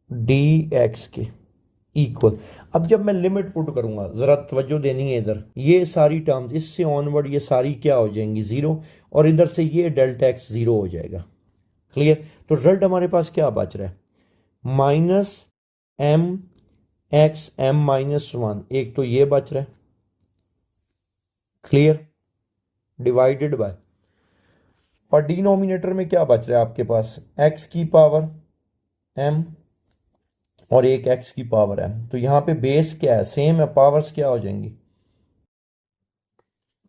d x के इक्वल। अब जब मैं लिमिट पुट करूंगा, जरा तवज्जो देनी है इधर, ये सारी टर्म्स इससे ऑनवर्ड ये सारी क्या हो जाएंगी, जीरो, और इधर से ये डेल्टा एक्स जीरो हो जाएगा, क्लियर। तो रिजल्ट हमारे पास क्या बच रहा है, minus m x m minus one, एक तो ये बच रहा है, क्लियर, डिवाइडेड बाय, और डिनोमिनेटर में क्या बच रहा है आपके पास, x की पावर m और एक x की पावर m। तो यहां पे बेस क्या है, सेम है, पावर्स क्या हो जाएंगी,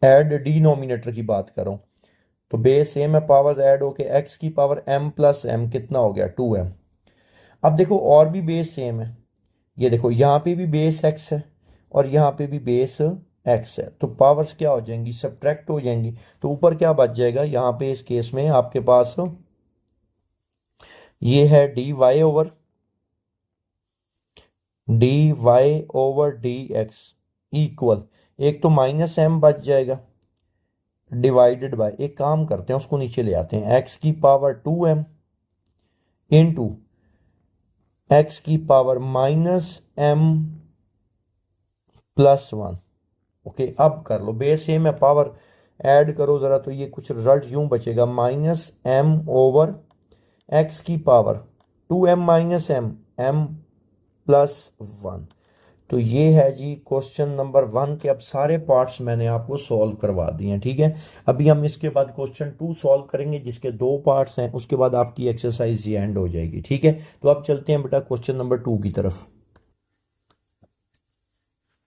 ऐड डिनोमिनेटर की बात करो तो बेस सेम है, पावर्स ऐड होके x की पावर m प्लस m कितना हो गया, 2m। अब देखो और भी बेस सेम है, ये देखो यहाँ पे भी बेस x है और यहाँ पे भी बेस x है, तो पावर्स क्या हो जाएंगी, सब्ट्रैक्ट हो जाएंगी, तो ऊपर क्या बच जाएगा, यहाँ पे इस केस में आपके पास ये है d y over d x equal, एक तो माइनस m बच जाएगा डिवाइडेड बाय, एक काम करते हैं उसको नीचे ले आते हैं, x की पावर 2m इंटू x की power minus m plus one. Okay, अब कर लो, बेस सेम है, पावर ऐड करो जरा, तो ये कुछ रिजल्ट यूं बचेगा, माइनस m ओवर x की power 2m minus m plus one. तो ये है जी क्वेश्चन नंबर 1 के अब सारे पार्ट्स मैंने आपको सॉल्व करवा दिए हैं, ठीक है। अभी हम इसके बाद क्वेश्चन 2 सॉल्व करेंगे जिसके 2 पार्ट्स हैं, उसके बाद आपकी एक्सरसाइज ये एंड हो जाएगी, ठीक है। तो अब चलते हैं बेटा क्वेश्चन नंबर 2 की तरफ।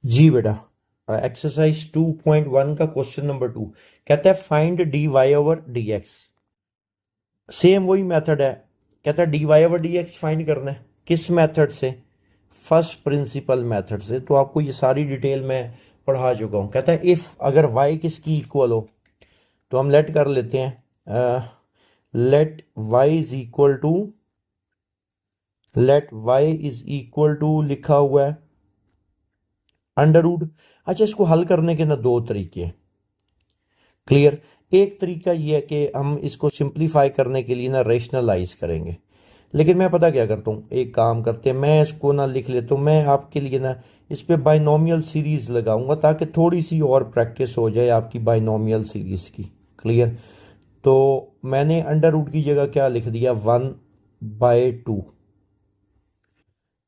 जी बेटा, एक्सरसाइज 2.1 का क्वेश्चन नंबर 2 कहता है find d y over d x. Same वही मेथड है, कहता है d y over d x find करना है, किस मेथड से, फर्स्ट प्रिंसिपल मेथड से। तो आपको ये सारी डिटेल मैं पढ़ा चुका हूं। कहता है इफ अगर y किसकी इक्वल हो, तो हम लेट कर लेते हैं, let y is equal to, let y is equal to लिखा हुआ है अंडर रूट। अच्छा, इसको हल करने के ना 2 तरीके, क्लियर। एक तरीका ये है कि हम इसको सिंप्लीफाई करने के लिए ना रेशनलाइज करेंगे, लेकिन मैं पता क्या करता हूँ, एक काम करते हैं, मैं इसको ना लिख लेता हूँ, मैं आपके लिए ना इस पे बाइनोमियल सीरीज लगाऊंगा ताकि थोड़ी सी और प्रैक्टिस हो जाए आपकी बाइनोमियल सीरीज की। क्लियर। तो मैंने अंडर रूट की जगह क्या लिख दिया, 1/2।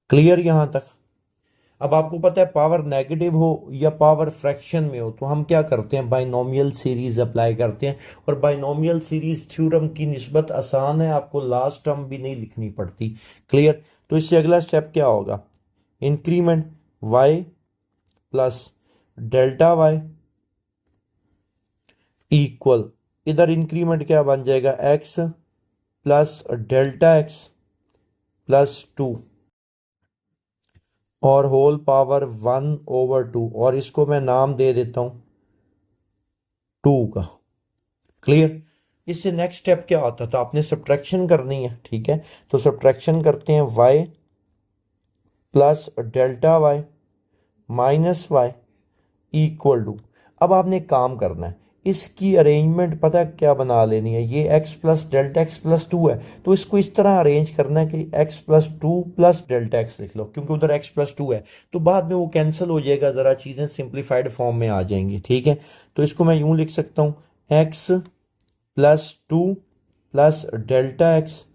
क्लियर यहां तक। अब आपको पता है पावर नेगेटिव हो या पावर फ्रैक्शन में हो तो हम क्या करते हैं, बाइनोमियल सीरीज अप्लाई करते हैं। और बाइनोमियल सीरीज थ्योरम की निस्बत आसान है, आपको लास्ट टर्म भी नहीं लिखनी पड़ती। क्लियर। तो इससे अगला स्टेप क्या होगा, increment y plus delta y equal, इधर इंक्रीमेंट क्या बन जाएगा, x plus delta x plus 2 और होल पावर 1/2, और इसको मैं नाम दे देता हूं 2 का। क्लियर। इससे नेक्स्ट स्टेप क्या होता था, आपने सब्ट्रैक्शन करनी है। ठीक है, तो सब्ट्रैक्शन करते हैं, y plus delta y minus y equal to, अब आपने एक काम करना है, इसकी अरेंजमेंट पता है क्या बना लेनी है, ये x plus delta x plus 2 है तो इसको इस तरह अरेंज करना है कि x plus 2 plus delta x लिख लो, क्योंकि उधर x प्लस 2 है तो बाद में वो कैंसिल हो जाएगा, ज़रा चीज़ें सिंप्लीफाइड फॉर्म में आ जाएंगी। ठीक है, तो इसको मैं यूं लिख सकता हूँ, x plus 2 plus delta x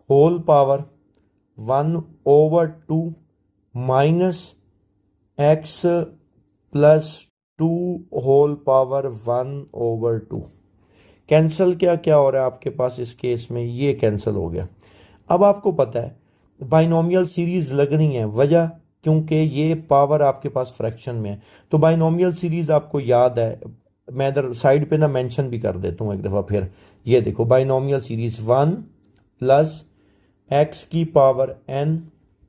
whole power 1/2 minus x plus 2 whole power 1/2। Cancel क्या क्या हो रहा है आपके पास इस केस में, ये कैंसिल हो गया। अब आपको पता है बाइनोमियल सीरीज लगनी है, वजह क्योंकि ये पावर आपके पास फ्रैक्शन में है। तो बाइनोमियल सीरीज आपको याद है, मैं इधर साइड पे ना मेंशन भी कर देता हूँ एक दफ़ा फिर। ये देखो बाइनोमियल सीरीज 1 प्लस एक्स की power n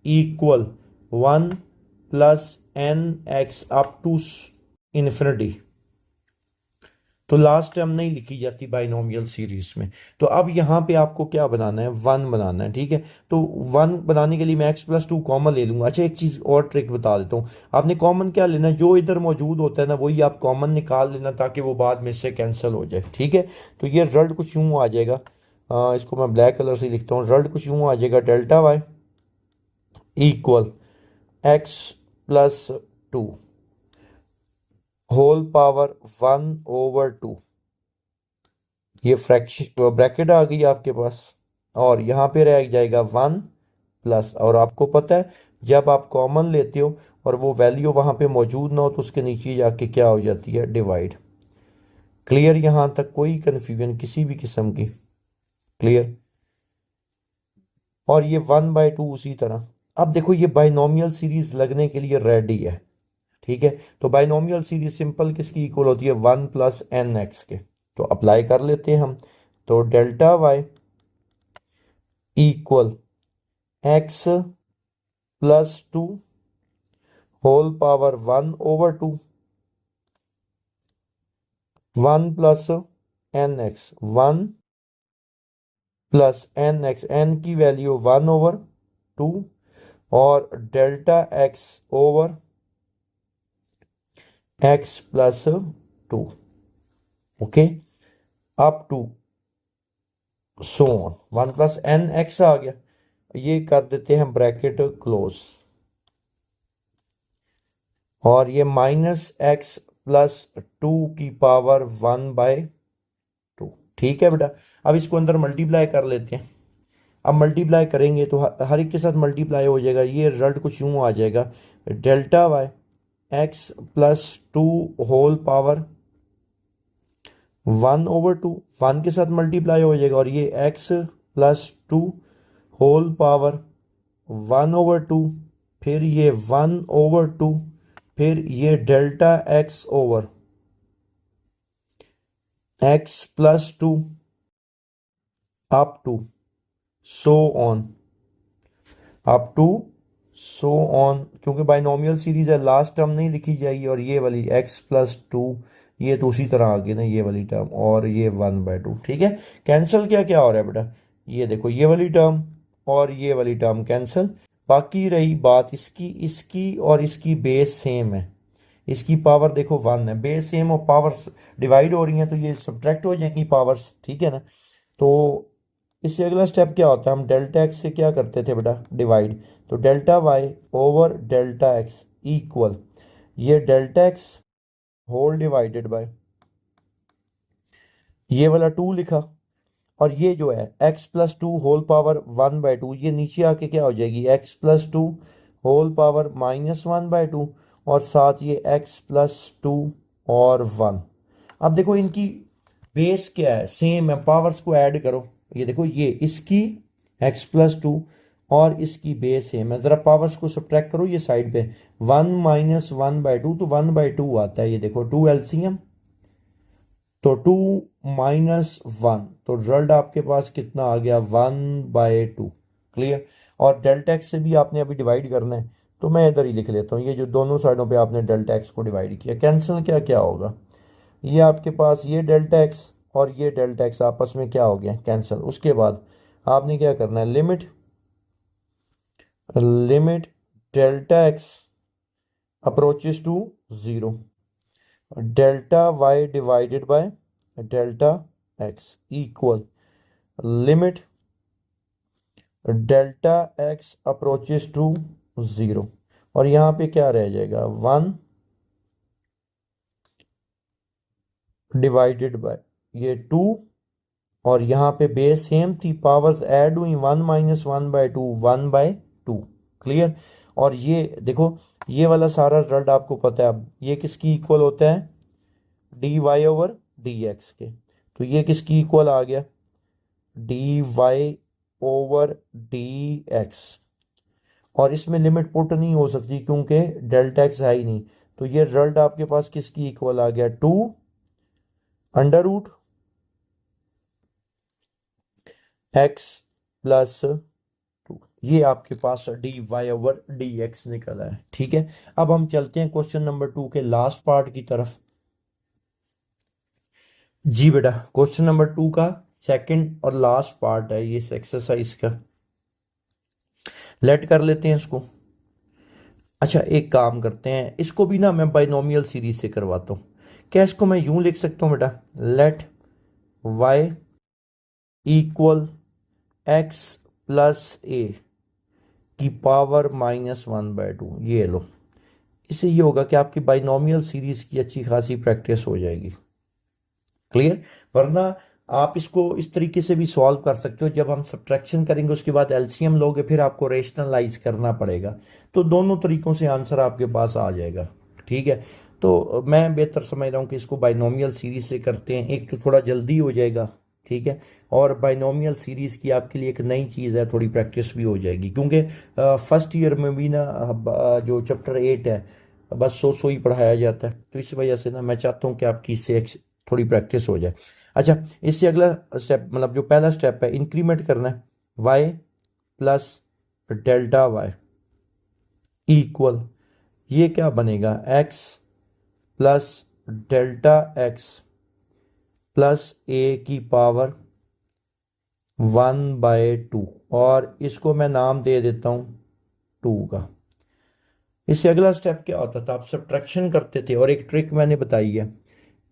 equal 1 plus n x up to infinity. तो लास्ट टर्म नहीं लिखी जाती बाइनोमियल सीरीज में। तो अब यहां पे आपको क्या बनाना है, 1 बनाना है। ठीक है, तो 1 बनाने के लिए मैं x प्लस 2 कॉमन ले लूंगा। अच्छा एक चीज और ट्रिक बता देता हूँ, आपने कॉमन क्या लेना है, जो इधर मौजूद होता है ना वही आप कॉमन निकाल लेना ताकि वो बाद में से कैंसिल हो जाए। ठीक है, तो ये रिजल्ट कुछ यूं आ जाएगा, इसको मैं ब्लैक कलर से लिखता हूँ, रिजल्ट कुछ यूं आ जाएगा, delta y equal x plus 2 whole power 1/2। ये फ्रैक्शन ब्रैकेट आ गई आपके पास, और यहाँ पे रह जाएगा 1 प्लस, और आपको पता है जब आप कॉमन लेते हो और वो वैल्यू वहाँ पे मौजूद ना हो तो उसके नीचे जाके क्या हो जाती है, डिवाइड। क्लियर, यहाँ तक कोई कन्फ्यूजन किसी भी किस्म की। क्लियर। और ये 1/2 उसी तरह। अब देखो ये बाइनोमियल सीरीज लगने के लिए रेडी है। ठीक है, तो बाइनोमियल सीरीज सिंपल किसकी इक्वल होती है, 1 प्लस एन एक्स के। तो अप्लाई कर लेते हैं हम, तो delta y equal x plus 2 whole power 1/2, 1 plus n x, 1 plus n x, n की वैल्यू 1/2 और delta x over x plus 2। Okay, up to so on 1 plus n x आ गया। ये कर देते हैं ब्रैकेट क्लोज, और ये माइनस एक्स प्लस 2 की पावर 1/2। ठीक है बेटा, अब इसको अंदर मल्टीप्लाई कर लेते हैं। अब मल्टीप्लाई करेंगे तो हर एक के साथ मल्टीप्लाई हो जाएगा, ये रिजल्ट कुछ यूं आ जाएगा, delta y x plus 2 whole power 1/2, 1 के साथ मल्टीप्लाई हो जाएगा, और ये एक्स प्लस 2 होल पावर 1/2, फिर ये 1/2, फिर ये delta x over x plus 2 up to so on, up to so on, क्योंकि बाइनोमियल सीरीज है लास्ट टर्म नहीं लिखी जाएगी, और ये वाली एक्स प्लस 2 ये तो उसी तरह आ गई ना, ये वाली टर्म और ये 1/2। ठीक है, कैंसिल क्या क्या हो रहा है बेटा, ये देखो ये वाली टर्म और ये वाली टर्म कैंसिल। बाकी रही बात इसकी, इसकी और इसकी बेस सेम है, इसकी पावर देखो 1 है, बेस सेम और पावर्स डिवाइड हो रही हैं तो ये सब्ट्रैक्ट हो जाएंगी पावर्स। ठीक है ना, तो इससे अगला स्टेप क्या होता है, हम डेल्टा एक्स से क्या करते थे बेटा, डिवाइड। तो delta y over delta x equal, ये delta x whole divided by ये वाला 2 लिखा, और ये जो है x plus two whole power 1/2, ये नीचे आके क्या हो जाएगी, x plus two whole power -1/2, और साथ ये x प्लस टू और 1। अब देखो इनकी बेस क्या है, सेम है, पावर्स को ऐड करो। ये देखो ये इसकी x प्लस टू और इसकी बेस सेम है, ज़रा पावर्स को सब्ट्रैक्ट करो ये साइड पे, 1 - 1/2 तो 1/2 आता है। ये देखो 2 एलसीएम, तो 2 - 1, तो रिजल्ट आपके पास कितना आ गया, 1/2। क्लियर। और डेल्टा एक्स से भी आपने अभी डिवाइड करना है, तो मैं इधर ही लिख लेता हूँ, ये जो दोनों साइडों पे आपने डेल्टा एक्स को डिवाइड किया, कैंसिल क्या क्या होगा, ये आपके पास ये डेल्टा एक्स और ये डेल्टा एक्स आपस में क्या हो गया, कैंसिल। उसके बाद आपने क्या करना है, limit limit delta x approaches to 0, delta y divided by delta x equal limit delta x approaches to 0, और यहां पे क्या रह जाएगा, 1 डिवाइडेड बाय ये 2, और यहां पे बेस सेम थी, पावर्स ऐड हुई, 1 - 1/2 1/2। क्लियर। और ये देखो ये वाला सारा रिजल्ट आपको पता है, अब ये किसकी इक्वल होता है, d y over d x के। तो ये किसकी इक्वल आ गया, d y over d x, और इसमें लिमिट पुट नहीं हो सकती क्योंकि डेल्टा एक्स है ही नहीं। तो ये रिजल्ट आपके पास किसकी इक्वल आ गया, 2 अंडर रूट एक्स प्लस 2। ये आपके पास d y over d x निकला है। ठीक है, अब हम चलते हैं क्वेश्चन नंबर 2 के लास्ट पार्ट की तरफ। जी बेटा, क्वेश्चन नंबर 2 का सेकंड और लास्ट पार्ट है ये इस एक्सरसाइज का, लेट कर लेते हैं इसको। अच्छा एक काम करते हैं, इसको भी ना मैं बाइनोमियल सीरीज से करवाता हूँ। क्या इसको मैं यूं लिख सकता हूँ बेटा, let y equal x plus a की पावर -1/2, ये लो। इससे ये होगा कि आपकी बाइनोमियल सीरीज की अच्छी खासी प्रैक्टिस हो जाएगी। क्लियर। वरना आप इसको इस तरीके से भी सॉल्व कर सकते हो, जब हम सब्ट्रैक्शन करेंगे उसके बाद एलसीएम लोगे, फिर आपको रेशनलाइज करना पड़ेगा, तो दोनों तरीकों से आंसर आपके पास आ जाएगा। ठीक है, तो मैं बेहतर समझ रहा हूँ कि इसको बाइनोमियल सीरीज से करते हैं, एक तो थोड़ा जल्दी हो जाएगा। ठीक है, और बाइनोमियल सीरीज की आपके लिए एक नई चीज़ है, थोड़ी प्रैक्टिस भी हो जाएगी, क्योंकि फर्स्ट ईयर में भी ना जो चैप्टर 8 है बस सो ही पढ़ाया जाता है, तो इस वजह से ना मैं चाहता हूँ कि आपकी इससे थोड़ी प्रैक्टिस हो जाए। अच्छा, इससे अगला स्टेप, मतलब जो पहला स्टेप है, इंक्रीमेंट करना है, y plus delta y equal, ये क्या बनेगा, x plus delta x plus a की पावर 1/2, और इसको मैं नाम दे देता हूं 2 का। इससे अगला स्टेप क्या होता था, आप सब्ट्रैक्शन करते थे, और एक ट्रिक मैंने बताई है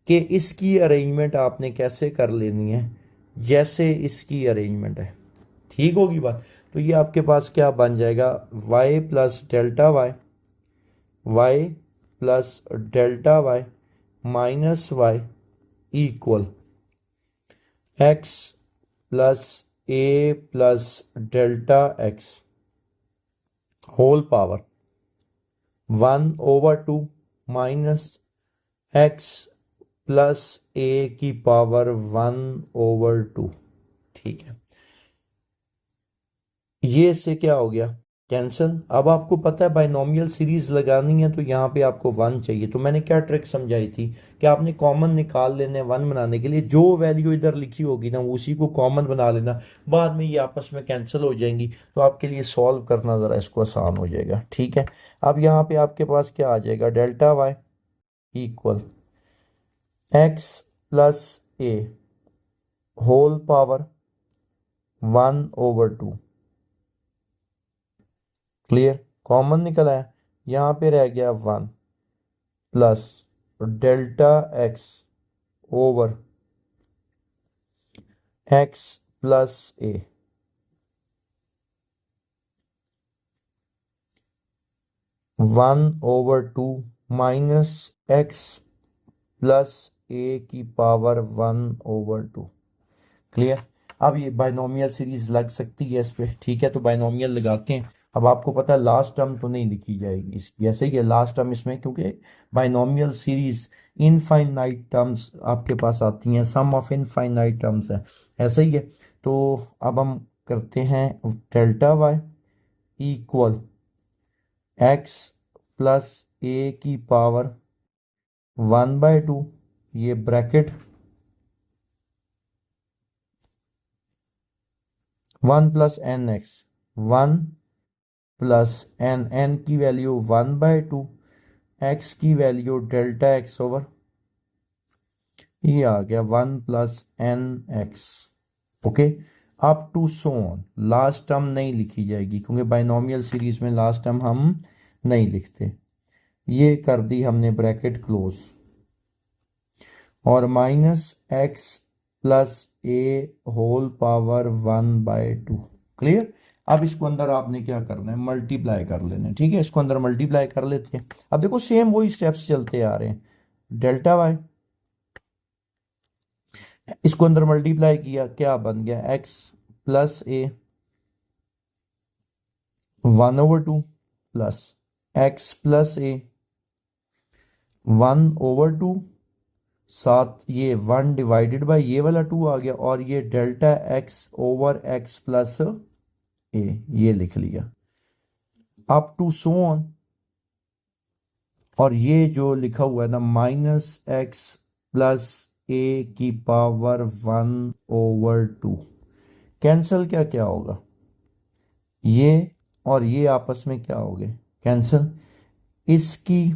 कि इसकी अरेंजमेंट आपने कैसे कर लेनी है, जैसे इसकी अरेंजमेंट है, ठीक होगी बात। तो ये आपके पास क्या बन जाएगा, y plus delta y plus delta y minus y equal x plus a plus delta x whole power 1/2 minus x plus a की पावर 1/2। ठीक है, ये इससे क्या हो गया, कैंसल। अब आपको पता है बाइनोमियल सीरीज लगानी है, तो यहाँ पे आपको 1 चाहिए। तो मैंने क्या ट्रिक समझाई थी कि आपने कॉमन निकाल लेने 1 बनाने के लिए, जो वैल्यू इधर लिखी होगी ना उसी को कॉमन बना लेना, बाद में ये आपस में कैंसिल हो जाएंगी, तो आपके लिए सॉल्व करना ज़रा इसको आसान हो जाएगा। ठीक है, अब यहाँ पे आपके पास क्या आ जाएगा, delta y equal x plus a whole power 1/2। Clear, common निकल आया, यहाँ पे रह गया 1 plus delta x over x plus a, 1/2 minus x plus a की पावर 1/2। क्लियर। अब ये बाइनोमियल सीरीज लग सकती है इस पे, ठीक है, तो बाइनोमियल लगाते हैं। अब आपको पता है लास्ट टर्म तो नहीं लिखी जाएगी इसकी, ऐसे ही है लास्ट टर्म इसमें, क्योंकि बाइनोमियल सीरीज इनफाइनाइट टर्म्स आपके पास आती हैं, सम ऑफ इनफाइनाइट टर्म्स है, ऐसे ही है। तो अब हम करते हैं delta y equal x plus a की पावर 1/2, ये bracket 1 plus n x, 1 plus n की वैल्यू 1/2, एक्स की वैल्यू डेल्टा एक्स ओवर, ये आ गया 1 plus n x. Okay, up to so on, last term नहीं लिखी जाएगी क्योंकि बाइनोमियल सीरीज में लास्ट टर्म हम नहीं लिखते। ये कर दी हमने ब्रैकेट क्लोज, और minus x plus a whole power 1/2। Clear. अब इसको अंदर आपने क्या करना है, मल्टीप्लाई कर लेना है, ठीक है, इसको अंदर मल्टीप्लाई कर लेते हैं। अब देखो सेम वही स्टेप्स चलते आ रहे हैं, डेल्टा वाई, इसको अंदर मल्टीप्लाई किया, क्या बन गया, x plus a 1/2 plus x plus a 1/2, साथ ये 1 डिवाइडेड बाय ये वाला 2 आ गया, और ये delta x over x plus a, ये लिख लिया, अप टू सो ऑन। और ये जो लिखा हुआ है ना माइनस एक्स प्लस ए की पावर 1/2, कैंसल क्या क्या होगा, ये और ये आपस में क्या हो गए, कैंसल। इसकी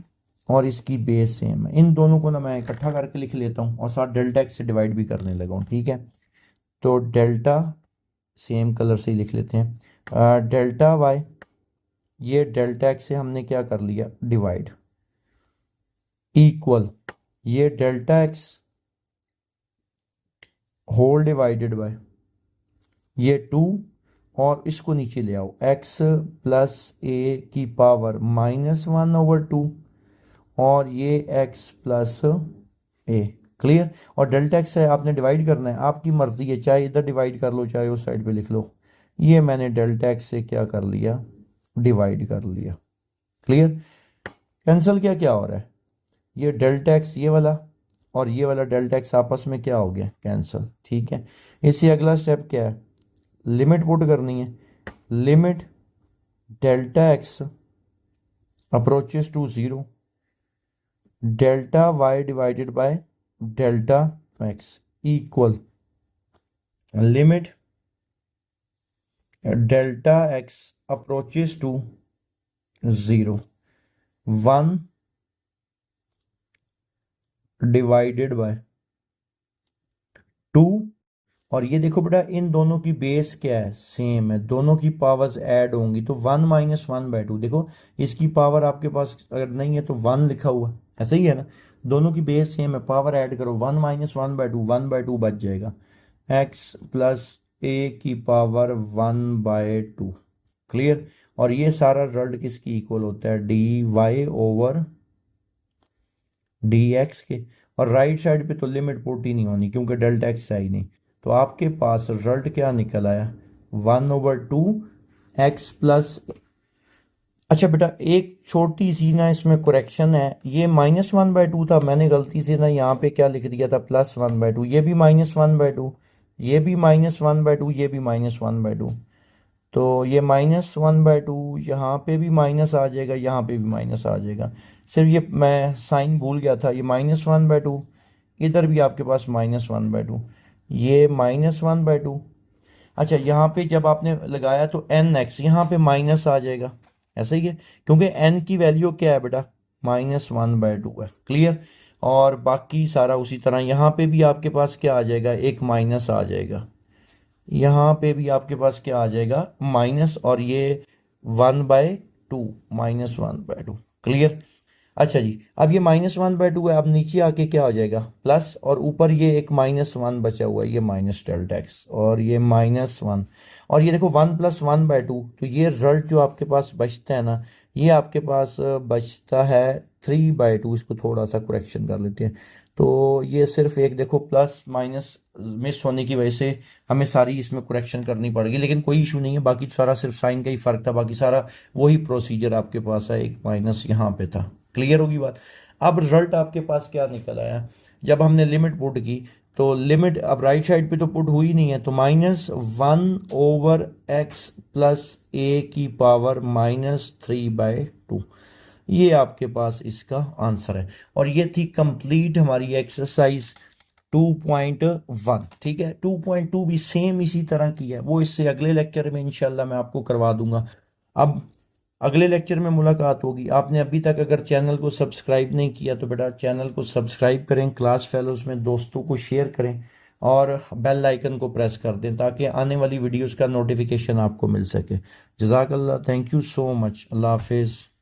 और इसकी बेस सेम है, इन दोनों को ना मैं इकट्ठा करके लिख लेता हूँ और साथ डेल्टा एक्स से डिवाइड भी करने लगा हूँ, ठीक है। तो डेल्टा सेम कलर से ही लिख लेते हैं, डेल्टा वाई, ये डेल्टा एक्स से हमने क्या कर लिया, डिवाइड, इक्वल ये delta x whole divided by ये 2, और इसको नीचे ले आओ, x प्लस ए की पावर -1/2, और ये x प्लस ए। क्लियर। और डेल्टा एक्स है, आपने डिवाइड करना है, आपकी मर्जी है, चाहे इधर डिवाइड कर लो चाहे उस साइड पे लिख लो। ये मैंने डेल्टा एक्स से क्या कर लिया, डिवाइड कर लिया। क्लियर। कैंसिल क्या क्या हो रहा है, ये डेल्टा एक्स ये वाला और ये वाला डेल्टा एक्स आपस में क्या हो गया, कैंसिल, ठीक है। इससे अगला स्टेप क्या है, लिमिट पुट करनी है, limit delta x approaches to 0, delta y divided by delta x equal limit delta x approaches to 0, 1 divided by 2, और ये देखो बेटा इन दोनों की बेस क्या है, सेम है, दोनों की पावर्स ऐड होंगी, तो 1 - 1/2, देखो इसकी पावर आपके पास अगर नहीं है तो 1 लिखा हुआ, ऐसा ही है ना, दोनों की बेस सेम है, पावर ऐड करो, 1 - 1/2, 1/2 बच जाएगा, एक्स प्लस ए की पावर 1/2। क्लियर। और ये सारा रिजल्ट किसकी इक्वल होता है, d y over d x के, और राइट साइड पे तो लिमिट पुट ही नहीं होनी क्योंकि डेल्टा एक्स है ही नहीं, तो आपके पास रिजल्ट क्या निकल आया, 1/2 एक्स प्लस। अच्छा बेटा एक छोटी सी ना इसमें करेक्शन है, ये -1/2 था, मैंने गलती से ना यहाँ पे क्या लिख दिया था, +1/2, ये भी -1/2, ये भी -1/2, ये भी -1/2, तो ये -1/2 यहाँ पे भी माइनस आ जाएगा, यहाँ पे भी माइनस आ जाएगा, सिर्फ ये मैं साइन भूल गया था, ये -1/2, इधर भी आपके पास -1/2, ये -1/2। अच्छा यहाँ पे जब आपने लगाया तो एन एक्स यहाँ पे माइनस आ जाएगा, ऐसा ही है, क्योंकि एन की वैल्यू क्या है बेटा, -1/2 है। क्लियर। और बाकी सारा उसी तरह, यहाँ पे भी आपके पास क्या आ जाएगा, एक माइनस आ जाएगा, यहाँ पे भी आपके पास क्या आ जाएगा, माइनस, और ये 1/2 -1/2। क्लियर। अच्छा जी, अब ये -1/2 है, अब नीचे आके क्या हो जाएगा प्लस, और ऊपर ये एक -1 बचा हुआ है, ये माइनस डेल्टा एक्स, और ये -1, और ये देखो 1 + 1/2, तो ये रिजल्ट जो आपके पास बचता है ना, ये आपके पास बचता है 3/2। इसको थोड़ा सा करेक्शन कर लेते हैं, तो ये सिर्फ एक देखो प्लस माइनस मिस होने की वजह से हमें सारी इसमें करेक्शन करनी पड़ेगी, लेकिन कोई इशू नहीं है, बाकी सारा सिर्फ साइन का ही फर्क था, बाकी सारा वही प्रोसीजर आपके पास है, एक माइनस यहाँ पे था। क्लियर होगी बात। अब रिजल्ट आपके पास क्या निकल आया, जब हमने लिमिट पुट की, तो लिमिट अब राइट साइड पे तो पुट हुई नहीं है, तो -1/x + a⁻³ ये आपके पास इसका आंसर है। और ये थी कंप्लीट हमारी एक्सरसाइज 2.1। ठीक है, 2.2 भी सेम इसी तरह की है, वो इससे अगले लेक्चर में इंशाल्लाह मैं आपको करवा दूंगा। अब अगले लेक्चर में मुलाकात होगी। आपने अभी तक अगर चैनल को सब्सक्राइब नहीं किया तो बेटा चैनल को सब्सक्राइब करें, क्लास फेलोज में दोस्तों को शेयर करें, और बेल आइकन को प्रेस कर दें ताकि आने वाली वीडियोस का नोटिफिकेशन आपको मिल सके। जज़ाकल्लाह, थैंक यू सो मच, अल्लाह हाफिज़।